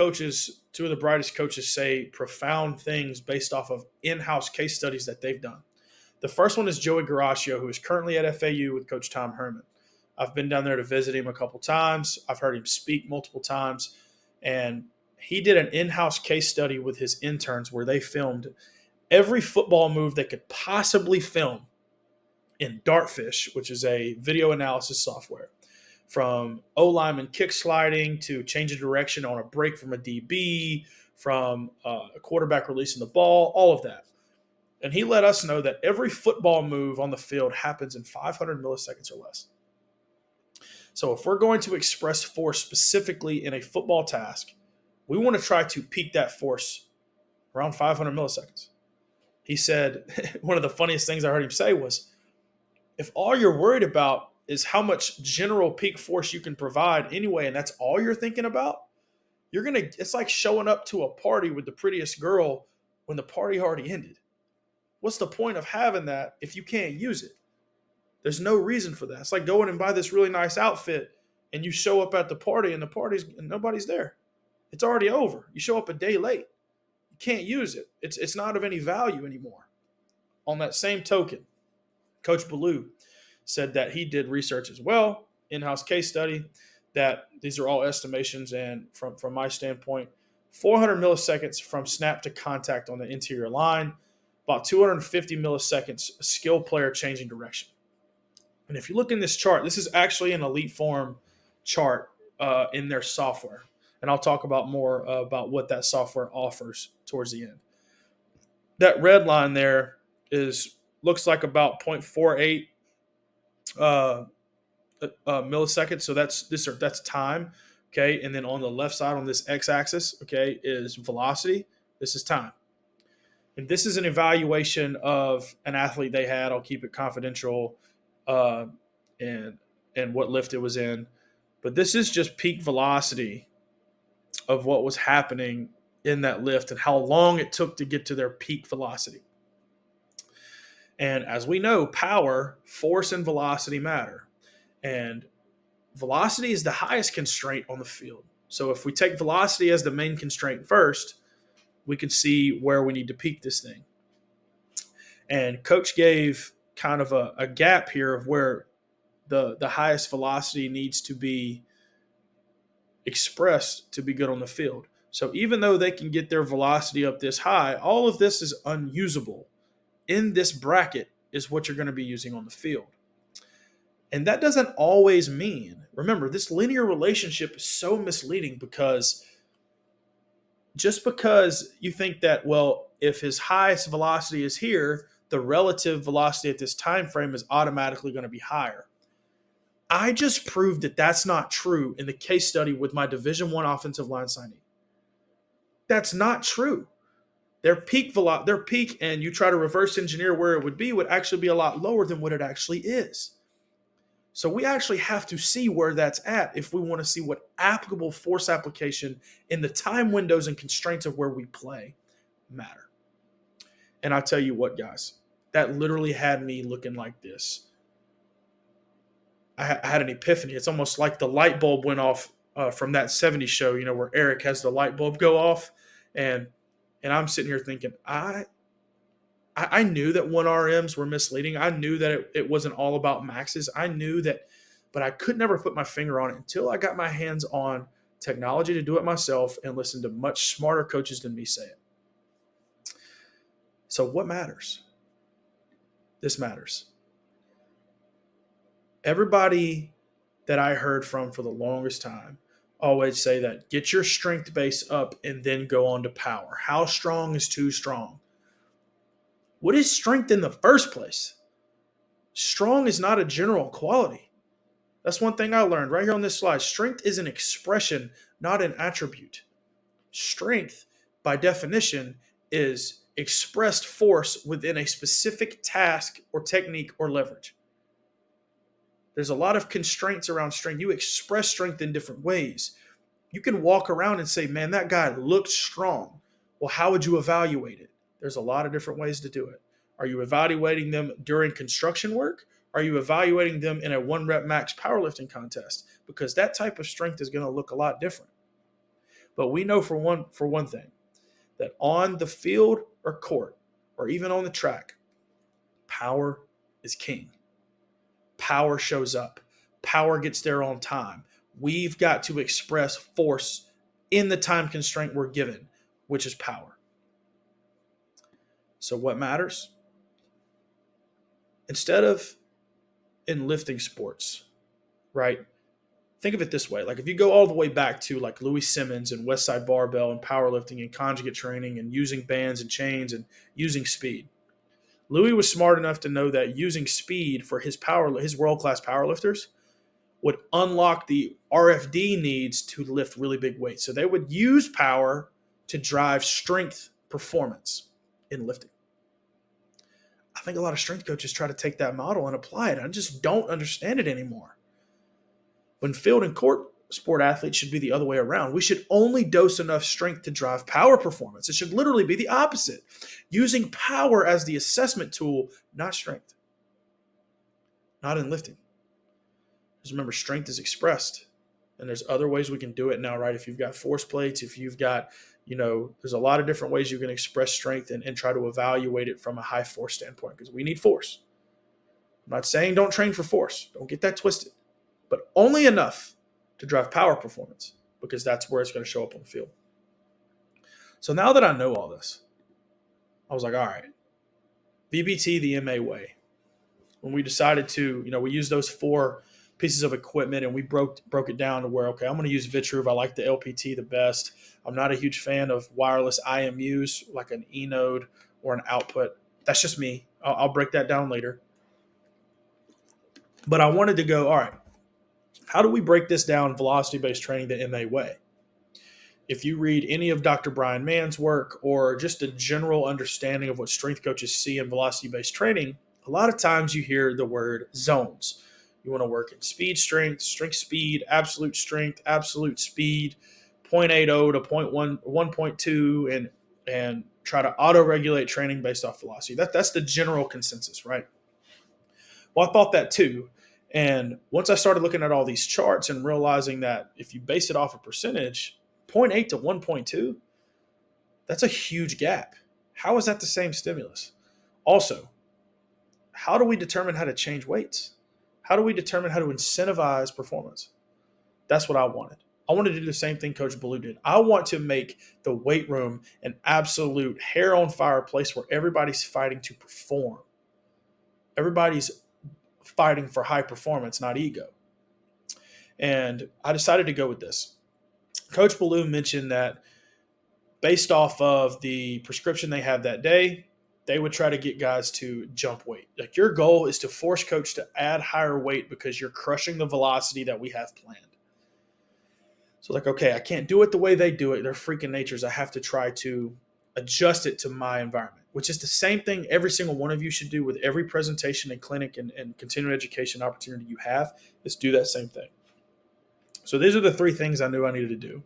the brightest coaches say profound things based off of in-house case studies that they've done. The first one is Joey Garaccio, who is currently at FAU with Coach Tom Herman. I've been down there to visit him a couple times. I've heard him speak multiple times. And He did an in-house case study with his interns where they filmed every football move they could possibly film in Dartfish, which is a video analysis software, from O lineman kick sliding to changing direction on a break from a DB, from a quarterback releasing the ball, all of that. And he let us know that every football move on the field happens in 500 milliseconds or less. So if we're going to express force specifically in a football task, we want to try to peak that force around 500 milliseconds. He said, one of the funniest things I heard him say was, if all you're worried about is how much general peak force you can provide anyway, and that's all you're thinking about, it's like showing up to a party with the prettiest girl when the party already ended. What's the point of having that if you can't use it? There's no reason for that. It's like going and buy this really nice outfit and you show up at the party and nobody's there. It's already over. You show up a day late. You can't use it. It's not of any value anymore. On that same token, Coach Ballou said that he did research as well, in-house case study, that these are all estimations, and from my standpoint, 400 milliseconds from snap to contact on the interior line, about 250 milliseconds a skill player changing direction. And if you look in this chart, this is actually an elite form chart in their software. And I'll talk about more about what that software offers towards the end. That red line there looks like about 0.48 milliseconds. So that's time. Okay. And then on the left side on this x-axis, okay, is velocity. This is time. And this is an evaluation of an athlete they had. I'll keep it confidential and what lift it was in. But this is just peak velocity of what was happening in that lift and how long it took to get to their peak velocity. And as we know, power, force, and velocity matter. And velocity is the highest constraint on the field. So if we take velocity as the main constraint first, we can see where we need to peak this thing. And Coach gave kind of a gap here of where the highest velocity needs to be expressed to be good on the field. So even though they can get their velocity up this high, all of this is unusable. In this bracket is what you're going to be using on the field. And that doesn't always mean, remember, this linear relationship is so misleading because just because you think that, well, if his highest velocity is here, the relative velocity at this time frame is automatically going to be higher. I just proved that that's not true in the case study with my Division I offensive line signee. That's not true. Their peak, and you try to reverse engineer where it would actually be a lot lower than what it actually is. So we actually have to see where that's at if we want to see what applicable force application in the time windows and constraints of where we play matter. And I tell you what, guys, that literally had me looking like this. I had an epiphany. It's almost like the light bulb went off from that 70s show, where Eric has the light bulb go off. And I'm sitting here thinking, I knew that 1RMs were misleading. I knew that it wasn't all about maxes. I knew that, but I could never put my finger on it until I got my hands on technology to do it myself and listen to much smarter coaches than me say it. So what matters? This matters. Everybody that I heard from for the longest time always say that get your strength base up and then go on to power. How strong is too strong? What is strength in the first place? Strong is not a general quality. That's one thing I learned right here on this slide. Strength is an expression, not an attribute. Strength, by definition, is expressed force within a specific task or technique or leverage. There's a lot of constraints around strength. You express strength in different ways. You can walk around and say, man, that guy looked strong. Well, how would you evaluate it? There's a lot of different ways to do it. Are you evaluating them during construction work? Are you evaluating them in a 1-rep max powerlifting contest? Because that type of strength is going to look a lot different. But we know for one thing, that on the field or court, or even on the track, power is king. Power shows up. Power gets there on time. We've got to express force in the time constraint we're given, which is power. So what matters? Instead of in lifting sports, right? Think of it this way. Like if you go all the way back to like Louis Simmons and Westside Barbell and powerlifting and conjugate training and using bands and chains and using speed. Louis was smart enough to know that using speed for his world-class powerlifters would unlock the RFD needs to lift really big weights. So they would use power to drive strength performance in lifting. I think a lot of strength coaches try to take that model and apply it. I just don't understand it anymore. When field and court sport athletes should be the other way around. We should only dose enough strength to drive power performance. It should literally be the opposite. Using power as the assessment tool, not strength. Not in lifting. Because remember, strength is expressed. And there's other ways we can do it now, right? If you've got force plates, if you've got, there's a lot of different ways you can express strength and try to evaluate it from a high force standpoint because we need force. I'm not saying don't train for force. Don't get that twisted. But only enough to drive power performance because that's where it's going to show up on the field. So now that I know all this, I was like, all right, VBT the MA way. When we decided to, we used those 4 pieces of equipment and we broke it down to where, okay, I'm going to use Vitruve. I like the LPT the best. I'm not a huge fan of wireless IMUs like an eNode or an output. That's just me. I'll break that down later. But I wanted to go, all right, how do we break this down velocity-based training the MA way? If you read any of Dr. Brian Mann's work or just a general understanding of what strength coaches see in velocity-based training, a lot of times you hear the word zones. You want to work in speed strength speed, absolute strength, absolute speed, 0.80 to 1.2, and try to auto-regulate training based off velocity. That's the general consensus, right? Well, I thought that too. And once I started looking at all these charts and realizing that if you base it off a percentage, 0.8 to 1.2, that's a huge gap. How is that the same stimulus? Also, how do we determine how to change weights? How do we determine how to incentivize performance? That's what I wanted. I wanted to do the same thing Coach Ballou did. I want to make the weight room an absolute hair on fire place where everybody's fighting to perform. Everybody's fighting for high performance, not ego. And I decided to go with this. Coach Ballou mentioned that based off of the prescription they have that day, they would try to get guys to jump weight. Like your goal is to force coach to add higher weight because you're crushing the velocity that we have planned. So like, okay, I can't do it the way they do it. They're freaking natures. I have to try to adjust it to my environment, which is the same thing every single one of you should do with every presentation and clinic and continuing education opportunity you have, is do that same thing. So these are the 3 things I knew I needed to do.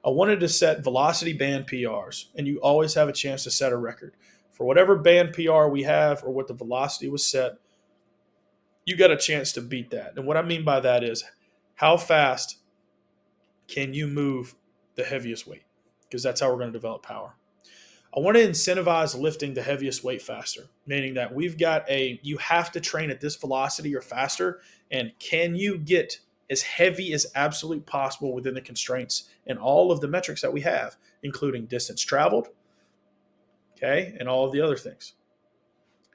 I wanted to set velocity band PRs, and you always have a chance to set a record. For whatever band PR we have or what the velocity was set, you got a chance to beat that. And what I mean by that is how fast can you move the heaviest weight? Because that's how we're going to develop power. I want to incentivize lifting the heaviest weight faster, meaning that you have to train at this velocity or faster, and can you get as heavy as absolute possible within the constraints and all of the metrics that we have, including distance traveled, okay, and all of the other things.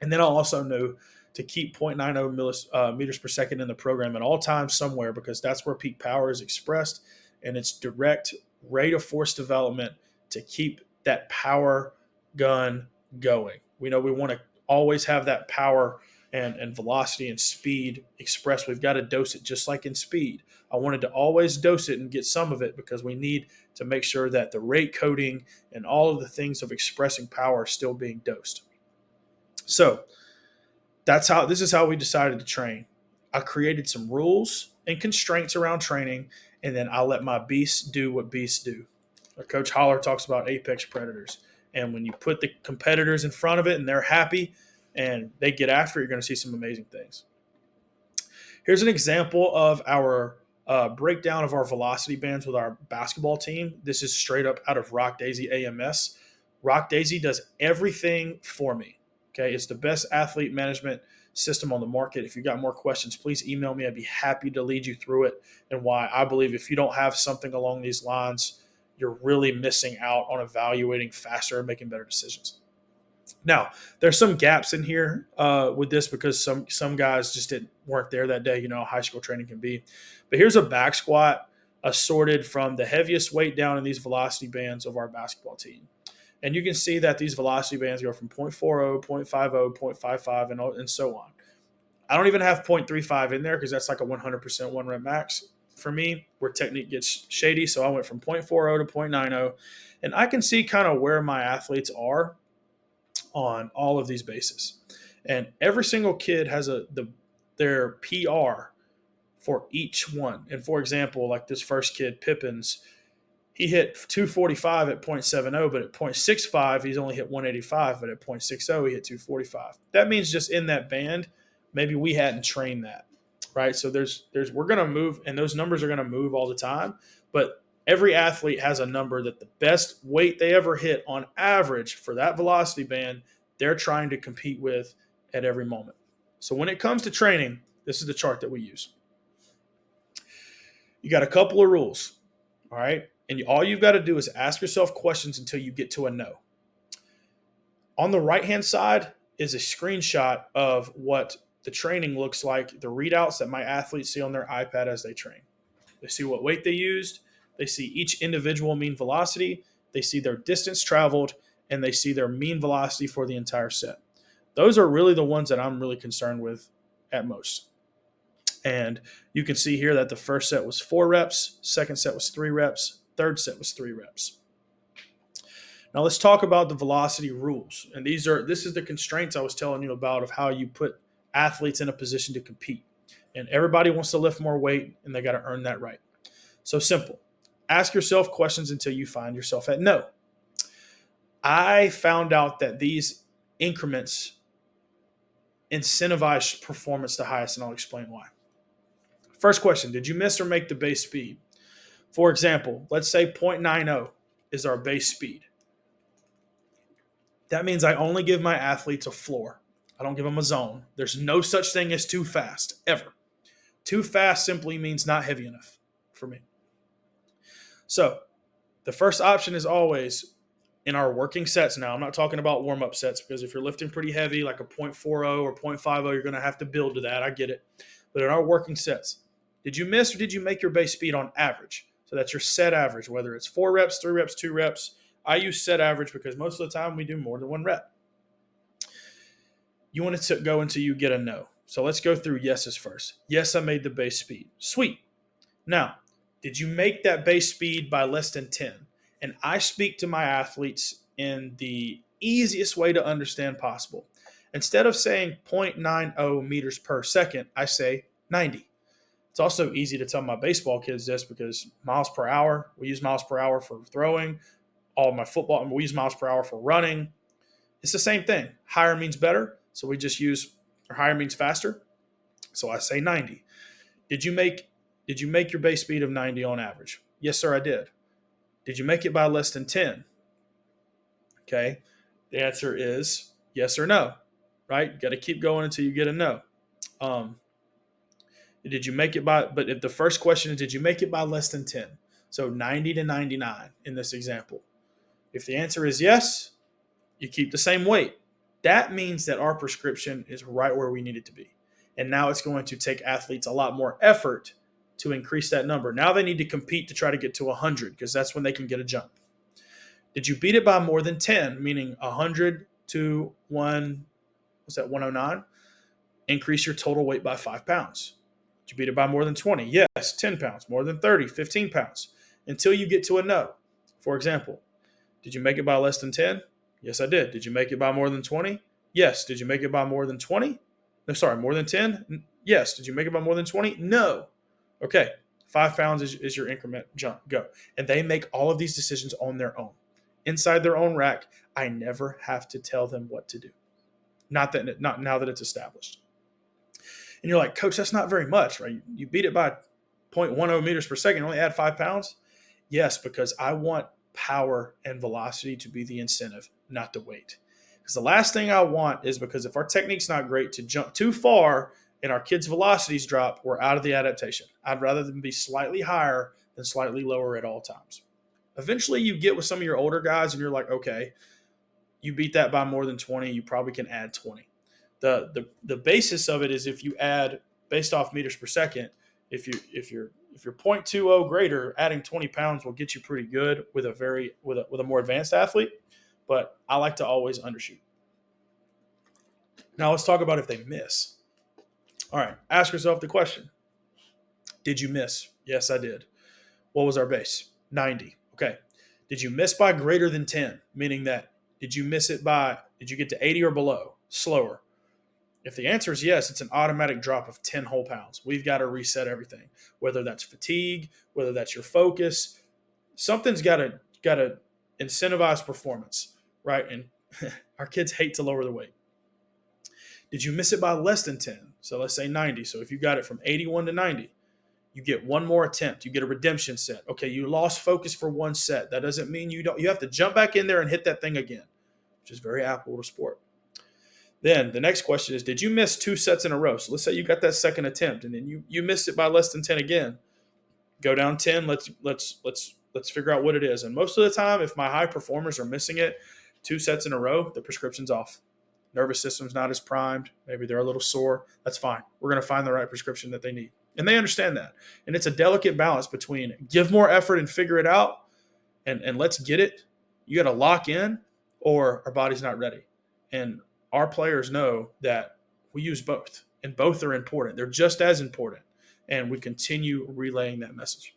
And then I'll also know to keep 0.90 meters per second in the program at all times somewhere, because that's where peak power is expressed, and it's direct rate of force development to keep that power gun going. We know we want to always have that power and velocity and speed expressed. We've got to dose it just like in speed. I wanted to always dose it and get some of it because we need to make sure that the rate coding and all of the things of expressing power are still being dosed. So this is how we decided to train. I created some rules and constraints around training, and then I let my beasts do what beasts do. Coach Holler talks about apex predators. And when you put the competitors in front of it and they're happy and they get after it, you're going to see some amazing things. Here's an example of our breakdown of our velocity bands with our basketball team. This is straight up out of Rock Daisy AMS. Rock Daisy does everything for me. Okay, it's the best athlete management system on the market. If you've got more questions, please email me. I'd be happy to lead you through it and why I believe if you don't have something along these lines, you're really missing out on evaluating faster and making better decisions. Now, there's some gaps in here with this because some guys just weren't there that day. You know, high school training can be. But here's a back squat assorted from the heaviest weight down in these velocity bands of our basketball team. And you can see that these velocity bands go from 0.40, 0.50, 0.55, and so on. I don't even have 0.35 in there because that's like a 100% one rep max for me, where technique gets shady. So I went from 0.40 to 0.90. And I can see kind of where my athletes are on all of these bases. And every single kid has their PR for each one. And for example, like this first kid, Pippins, he hit 245 at 0.70, but at 0.65, he's only hit 185, but at 0.60, he hit 245. That means just in that band, maybe we hadn't trained that, right? So we're going to move, and those numbers are going to move all the time, but every athlete has a number that the best weight they ever hit on average for that velocity band, they're trying to compete with at every moment. So when it comes to training, this is the chart that we use. You got a couple of rules, all right? And all you've got to do is ask yourself questions until you get to a no. On the right-hand side is a screenshot of what the training looks like, the readouts that my athletes see on their iPad as they train. They see what weight they used. They see each individual mean velocity. They see their distance traveled, and they see their mean velocity for the entire set. Those are really the ones that I'm really concerned with at most. And you can see here that the first set was 4 reps, second set was 3 reps, third set was 3 reps. Now let's talk about the velocity rules. And this is the constraints I was telling you about of how you put athletes in a position to compete. And everybody wants to lift more weight, and they got to earn that right. So simple. Ask yourself questions until you find yourself at no. I found out that these increments incentivize performance to highest, and I'll explain why. First question, did you miss or make the base speed? For example, let's say 0.90 is our base speed. That means I only give my athletes a floor. I don't give them a zone. There's no such thing as too fast, ever. Too fast simply means not heavy enough for me. So the first option is always in our working sets. Now, I'm not talking about warm-up sets, because if you're lifting pretty heavy, like a 0.40 or 0.50, you're going to have to build to that. I get it. But in our working sets, did you miss or did you make your base speed on average? So that's your set average, whether it's 4 reps, 3 reps, 2 reps. I use set average because most of the time we do more than 1 rep. You want to go until you get a no. So let's go through yeses first. Yes, I made the base speed. Sweet. Now, did you make that base speed by less than 10? And I speak to my athletes in the easiest way to understand possible. Instead of saying 0.90 meters per second, I say 90. It's also easy to tell my baseball kids this because miles per hour, we use miles per hour for throwing. All of my football, we use miles per hour for running. It's the same thing. Higher means better, so we just use, or higher means faster, so I say 90. Did you make your base speed of 90 on average? Yes, sir, I did. Did you make it by less than 10? Okay. The answer is yes or no, right? You got to keep going until you get a no. Did you make it by, but if the first question is, did you make it by less than 10? So 90 to 99 in this example. If the answer is yes, you keep the same weight. That means that our prescription is right where we need it to be. And now it's going to take athletes a lot more effort to increase that number. Now they need to compete to try to get to 100 because that's when they can get a jump. Did you beat it by more than 10, meaning 100 to 109? Increase your total weight by 5 pounds. Did you beat it by more than 20? Yes, 10 pounds. More than 30, 15 pounds. Until you get to a no. For example, did you make it by less than 10? Yes, I did. Did you make it by more than 20? Yes. Did you make it by more than 20? No, sorry, more than 10? Yes. Did you make it by more than 20? No. Okay, 5 pounds is your increment, jump, go. And they make all of these decisions on their own. Inside their own rack, I never have to tell them what to do. Not now that it's established. And you're like, Coach, that's not very much, right? You beat it by 0.10 meters per second, only add 5 pounds? Yes, because I want power and velocity to be the incentive, not the weight. Because the last thing I want is, because if our technique's not great, to jump too far and our kids' velocities drop, we're out of the adaptation. I'd rather them be slightly higher than slightly lower at all times. Eventually you get with some of your older guys and you're like, okay, you beat that by more than 20, you probably can add 20. The basis of it is if you add based off meters per second, if you're 0.20 greater, adding 20 pounds will get you pretty good with a more advanced athlete. But I like to always undershoot. Now let's talk about if they miss. All right, ask yourself the question: did you miss? Yes, I did. What was our base? 90. Okay. Did you miss by greater than 10? Meaning that did you miss it by, did you get to 80 or below? Slower. If the answer is yes, it's an automatic drop of 10 whole pounds. We've got to reset everything, whether that's fatigue, whether that's your focus. Something's got to incentivize performance, right? And our kids hate to lower the weight. Did you miss it by less than 10? So let's say 90. So if you got it from 81 to 90, you get one more attempt. You get a redemption set. Okay, you lost focus for one set. That doesn't mean you don't. You have to jump back in there and hit that thing again, which is very applicable to sport. Then the next question is, did you miss 2 sets in a row? So let's say you got that second attempt and then you missed it by less than 10 again. Go down 10. Let's figure out what it is. And most of the time, if my high performers are missing it 2 sets in a row, the prescription's off. Nervous system's not as primed. Maybe they're a little sore. That's fine. We're going to find the right prescription that they need. And they understand that. And it's a delicate balance between give more effort and figure it out and let's get it. You got to lock in, or our body's not ready. And our players know that we use both, and both are important. They're just as important. And we continue relaying that message.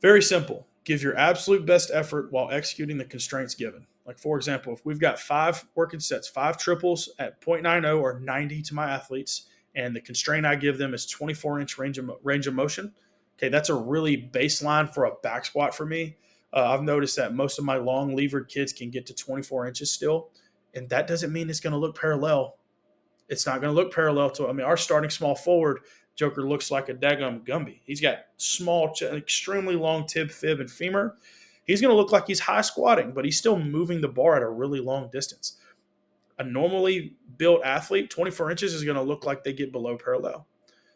Very simple. Give your absolute best effort while executing the constraints given. Like, for example, if we've got 5 working sets, 5 triples at 0.90 or 90 to my athletes, and the constraint I give them is 24-inch range of motion, okay, that's a really baseline for a back squat for me. I've noticed that most of my long levered kids can get to 24 inches still, and that doesn't mean it's going to look parallel. It's not going to look parallel to, our starting small forward, Joker looks like a daggum Gumby. He's got small, extremely long tib, fib, and femur. He's going to look like he's high squatting, but he's still moving the bar at a really long distance. A normally built athlete, 24 inches is going to look like they get below parallel.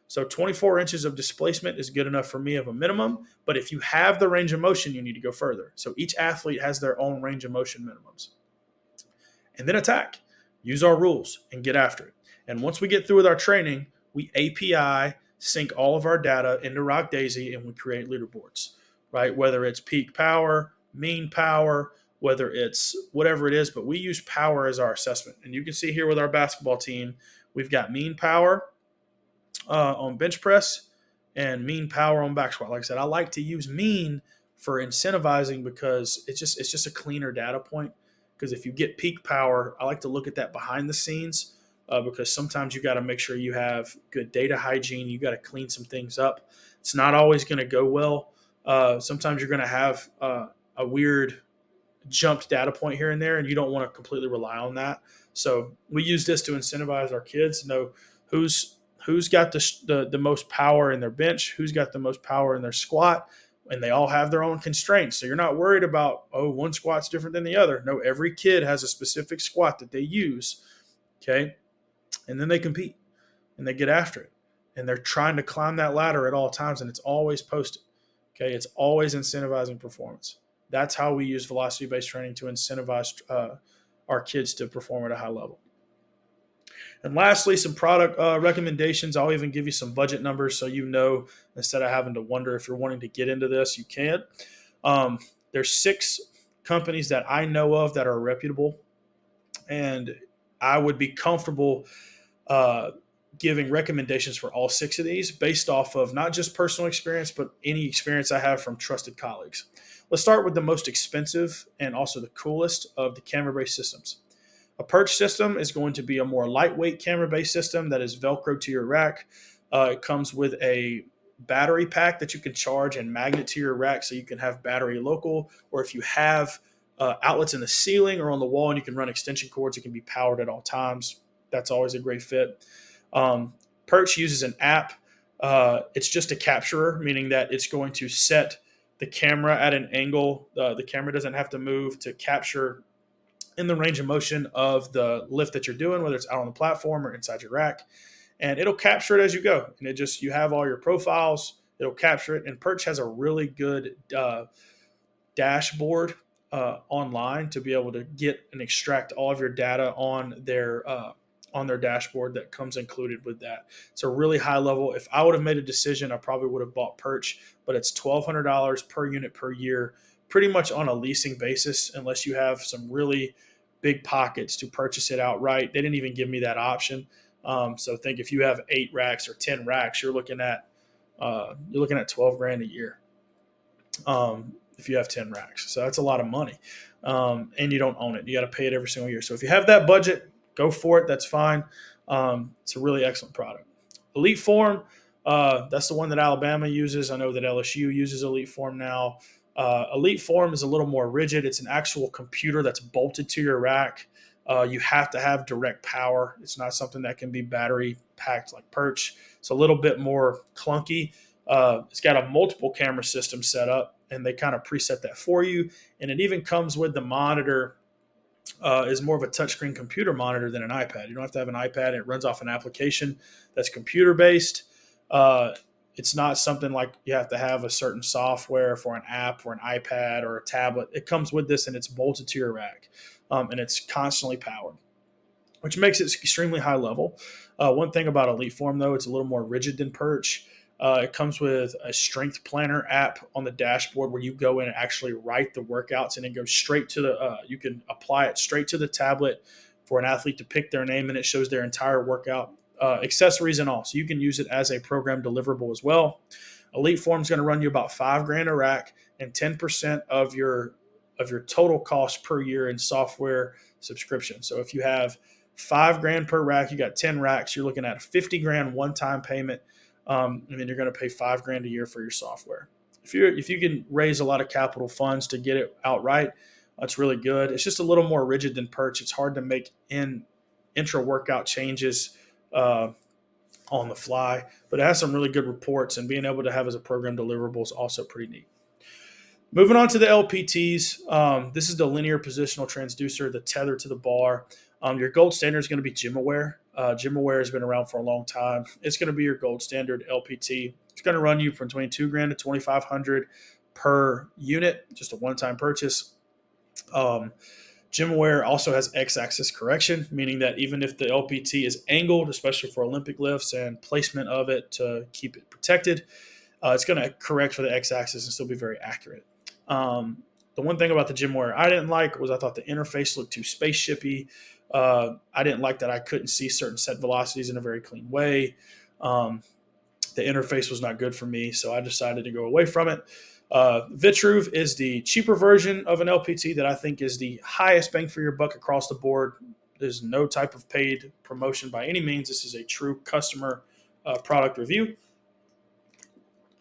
So 24 inches of displacement is good enough for me of a minimum, but if you have the range of motion, you need to go further. So each athlete has their own range of motion minimums. And then attack. Use our rules and get after it. And once we get through with our training, we API sync all of our data into Rock Daisy and we create leaderboards, right? Whether it's peak power, mean power, whether it's whatever it is, but we use power as our assessment. And you can see here with our basketball team, we've got mean power on bench press and mean power on back squat. Like I said, I like to use mean for incentivizing because it's just a cleaner data point. Because if you get peak power, I like to look at that behind the scenes because sometimes you got to make sure you have good data hygiene. You got to clean some things up. It's not always going to go well. Sometimes you're going to have a weird jumped data point here and there, and you don't want to completely rely on that. So we use this to incentivize our kids to know who's got the most power in their bench, who's got the most power in their squat, and they all have their own constraints. So you're not worried about, one squat's different than the other. No, every kid has a specific squat that they use, okay? And then they compete, and they get after it. And they're trying to climb that ladder at all times, and it's always posted, okay? It's always incentivizing performance. That's how we use velocity-based training to incentivize our kids to perform at a high level. And lastly, some product recommendations. I'll even give you some budget numbers so you know, instead of having to wonder if you're wanting to get into this, you can. There's 6 companies that I know of that are reputable, and I would be comfortable giving recommendations for all 6 of these based off of not just personal experience, but any experience I have from trusted colleagues. Let's start with the most expensive and also the coolest of the camera-based systems. A perch system is going to be a more lightweight camera-based system that is Velcro to your rack. It comes with a battery pack that you can charge and magnet to your rack so you can have battery local, or if you have outlets in the ceiling or on the wall and you can run extension cords, it can be powered at all times. That's always a great fit. Perch uses an app. It's just a capturer, meaning that it's going to set the camera at an angle. The camera doesn't have to move to capture in the range of motion of the lift that you're doing, whether it's out on the platform or inside your rack. And it'll capture it as you go. And you have all your profiles. It'll capture it. And Perch has a really good dashboard online to be able to get and extract all of your data on their dashboard that comes included with that. It's a really high level. If I would have made a decision, I probably would have bought Perch, but it's $1,200 per unit per year, pretty much on a leasing basis, unless you have some really big pockets to purchase it outright. They didn't even give me that option. So think if you have 8 racks or 10 racks, you're looking at 12 grand a year. If you have 10 racks. So that's a lot of money. And you don't own it. You got to pay it every single year. So if you have that budget, go for it. That's fine. It's a really excellent product. Elite Form, that's the one that Alabama uses. I know that LSU uses Elite Form now. Elite Form is a little more rigid. It's an actual computer that's bolted to your rack. You have to have direct power. It's not something that can be battery packed like Perch. It's a little bit more clunky. It's got a multiple camera system set up, and they kind of preset that for you. And it even comes with the monitor. Is more of a touchscreen computer monitor than an iPad. You don't have to have an iPad. It runs off an application that's computer based. It's not something like you have to have a certain software for an app for an iPad or a tablet. It comes with this, and it's bolted to your rack, and it's constantly powered, which makes it extremely high level. One thing about Elite Form, though, it's a little more rigid than Perch. It comes with a strength planner app on the dashboard where you go in and actually write the workouts, and it goes straight to you can apply it straight to the tablet for an athlete to pick their name, and it shows their entire workout, accessories and all. So you can use it as a program deliverable as well. Elite Form is going to run you about $5,000 a rack and 10% of your total cost per year in software subscription. So if you have $5,000 per rack, you got 10 racks, you're looking at a $50,000 one-time payment. And then you're going to pay $5,000 a year for your software. If you can raise a lot of capital funds to get it outright, that's really good. It's just a little more rigid than Perch. It's hard to make intra workout changes on the fly, but it has some really good reports, and being able to have as a program deliverable is also pretty neat. Moving on to the LPTs, this is the linear positional transducer, the tether to the bar. Your gold standard is going to be GymAware. GymAware has been around for a long time. It's going to be your gold standard LPT. It's going to run you from $22,000 to $2,500 per unit, just a one-time purchase. GymAware also has X-axis correction, meaning that even if the LPT is angled, especially for Olympic lifts and placement of it to keep it protected, it's going to correct for the X-axis and still be very accurate. The one thing about the GymAware I didn't like was I thought the interface looked too spaceshipy. I didn't like that I couldn't see certain set velocities in a very clean way. The interface was not good for me, so I decided to go away from it. Vitruve is the cheaper version of an LPT that I think is the highest bang for your buck across the board. There's no type of paid promotion by any means. This is a true customer product review.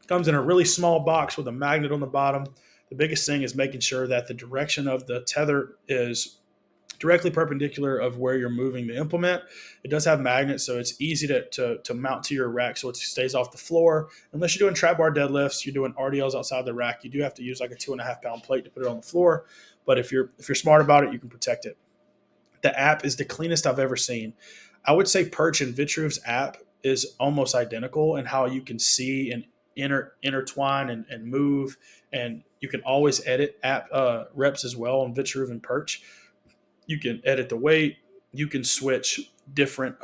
Comes in a really small box with a magnet on the bottom. The biggest thing is making sure that the direction of the tether is directly perpendicular of where you're moving the implement. It does have magnets, so it's easy to mount to your rack so it stays off the floor. Unless you're doing trap bar deadlifts, you're doing RDLs outside the rack, you do have to use like a 2.5 pound plate to put it on the floor. But if you're smart about it, you can protect it. The app is the cleanest I've ever seen. I would say Perch and Vitruve's app is almost identical in how you can see and intertwine and move, and you can always edit app reps as well on Vitruve and Perch. You can edit the weight. You can switch different.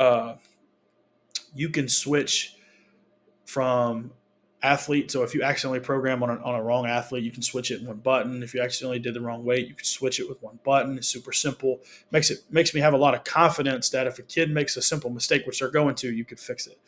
You can switch from athlete. So if you accidentally program on a wrong athlete, you can switch it in one button. If you accidentally did the wrong weight, you can switch it with one button. It's super simple. Makes me have a lot of confidence that if a kid makes a simple mistake, which they're going to, you could fix it.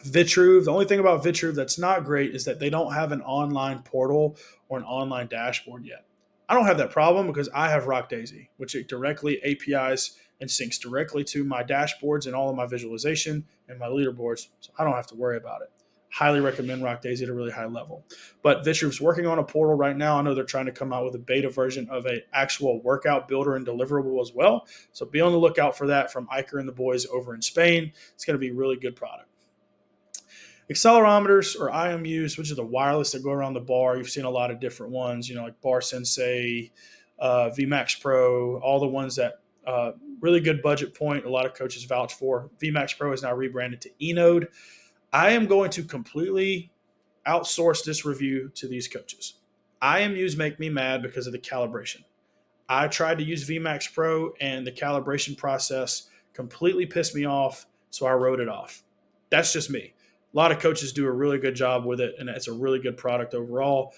Vitruve, the only thing about Vitruve that's not great is that they don't have an online portal or an online dashboard yet. I don't have that problem because I have Rock Daisy, which it directly APIs and syncs directly to my dashboards and all of my visualization and my leaderboards, so I don't have to worry about it. Highly recommend Rock Daisy at a really high level. But Vitruve's working on a portal right now. I know they're trying to come out with a beta version of an actual workout builder and deliverable as well. So be on the lookout for that from Iker and the boys over in Spain. It's going to be a really good product. Accelerometers or IMUs, which are the wireless that go around the bar. You've seen a lot of different ones, like Bar Sensei, VMAX Pro, all the ones that really good budget point. A lot of coaches vouch for. VMAX Pro is now rebranded to eNode. I am going to completely outsource this review to these coaches. IMUs make me mad because of the calibration. I tried to use VMAX Pro and the calibration process completely pissed me off, so I wrote it off. That's just me. A lot of coaches do a really good job with it, and it's a really good product overall.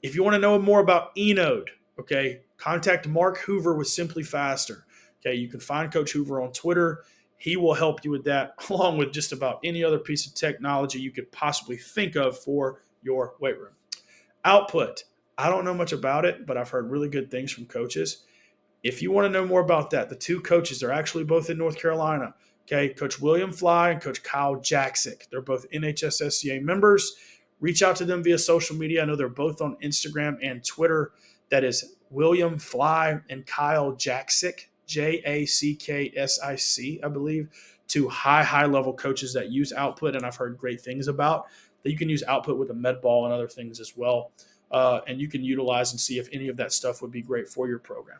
If you want to know more about eNode, okay, contact Mark Hoover with Simply Faster. Okay, you can find Coach Hoover on Twitter. He will help you with that, along with just about any other piece of technology you could possibly think of for your weight room. Output. I don't know much about it, but I've heard really good things from coaches. If you want to know more about that, the two coaches are actually both in North Carolina. Okay, Coach William Fly and Coach Kyle Jaksic. They're both NHSSCA members. Reach out to them via social media. I know they're both on Instagram and Twitter. That is William Fly and Kyle Jaksic, Jacksic, I believe. Two high level coaches that use Output, and I've heard great things about. That you can use Output with a med ball and other things as well. And you can utilize and see if any of that stuff would be great for your program.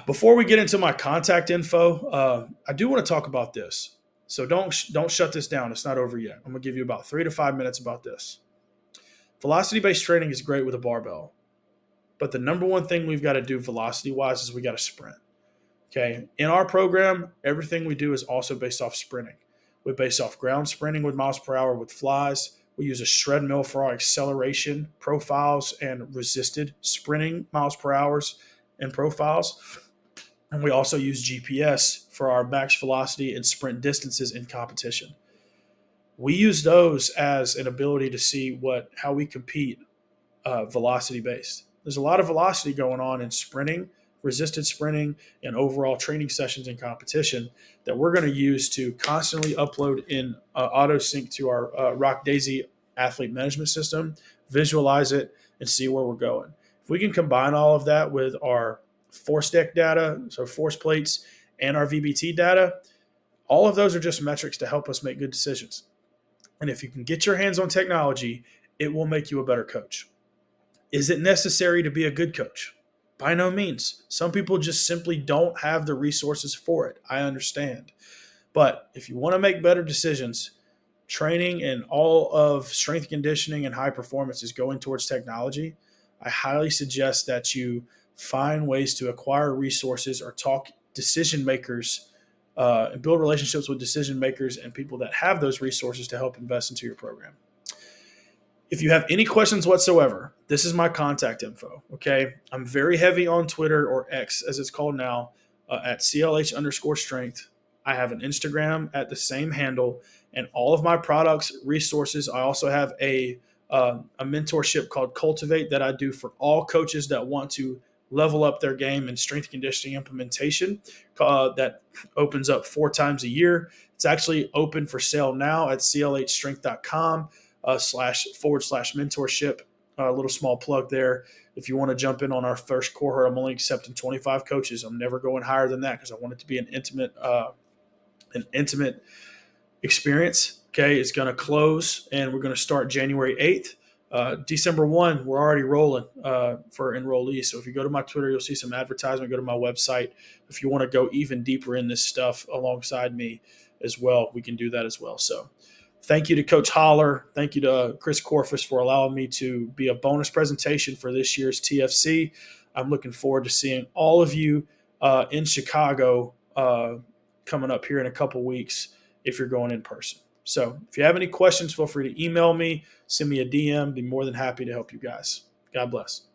Before we get into my contact info, I do want to talk about this. So don't shut this down. It's not over yet. I'm gonna give you about 3 to 5 minutes about this. Velocity-based training is great with a barbell, but the number one thing we've got to do velocity-wise is we got to sprint. Okay, in our program, everything we do is also based off sprinting. We base off ground sprinting with miles per hour with flies. We use a shred mill for our acceleration profiles and resisted sprinting miles per hours and profiles. And we also use GPS for our max velocity and sprint distances in competition. We use those as an ability to see how we compete velocity based. There's a lot of velocity going on in sprinting, resisted sprinting, and overall training sessions in competition that we're going to use to constantly upload in auto sync to our Rock Daisy athlete management system, visualize it, and see where we're going. If we can combine all of that with our force deck data, so force plates, and our VBT data, all of those are just metrics to help us make good decisions. And if you can get your hands on technology, it will make you a better coach. Is it necessary to be a good coach? By no means. Some people just simply don't have the resources for it. I understand. But if you want to make better decisions, training and all of strength conditioning and high performance is going towards technology. I highly suggest that you find ways to acquire resources or talk decision makers and build relationships with decision makers and people that have those resources to help invest into your program. If you have any questions whatsoever, this is my contact info. Okay. I'm very heavy on Twitter, or X as it's called now, at CLH_strength. I have an Instagram at the same handle, and all of my products, resources. I also have a mentorship called Cultivate that I do for all coaches that want to level up their game in strength conditioning implementation. That opens up 4 times a year. It's actually open for sale now at clhstrength.com. //mentorship. A little small plug there. If you want to jump in on our first cohort, I'm only accepting 25 coaches. I'm never going higher than that because I want it to be an intimate experience. Okay, it's going to close, and we're going to start January 8th. December 1, we're already rolling for enrollees. So if you go to my Twitter, you'll see some advertisement. Go to my website. If you want to go even deeper in this stuff alongside me as well, we can do that as well. So thank you to Coach Holler. Thank you to Chris Corfus for allowing me to be a bonus presentation for this year's TFC. I'm looking forward to seeing all of you in Chicago coming up here in a couple weeks if you're going in person. So if you have any questions, feel free to email me, send me a DM. Be more than happy to help you guys. God bless.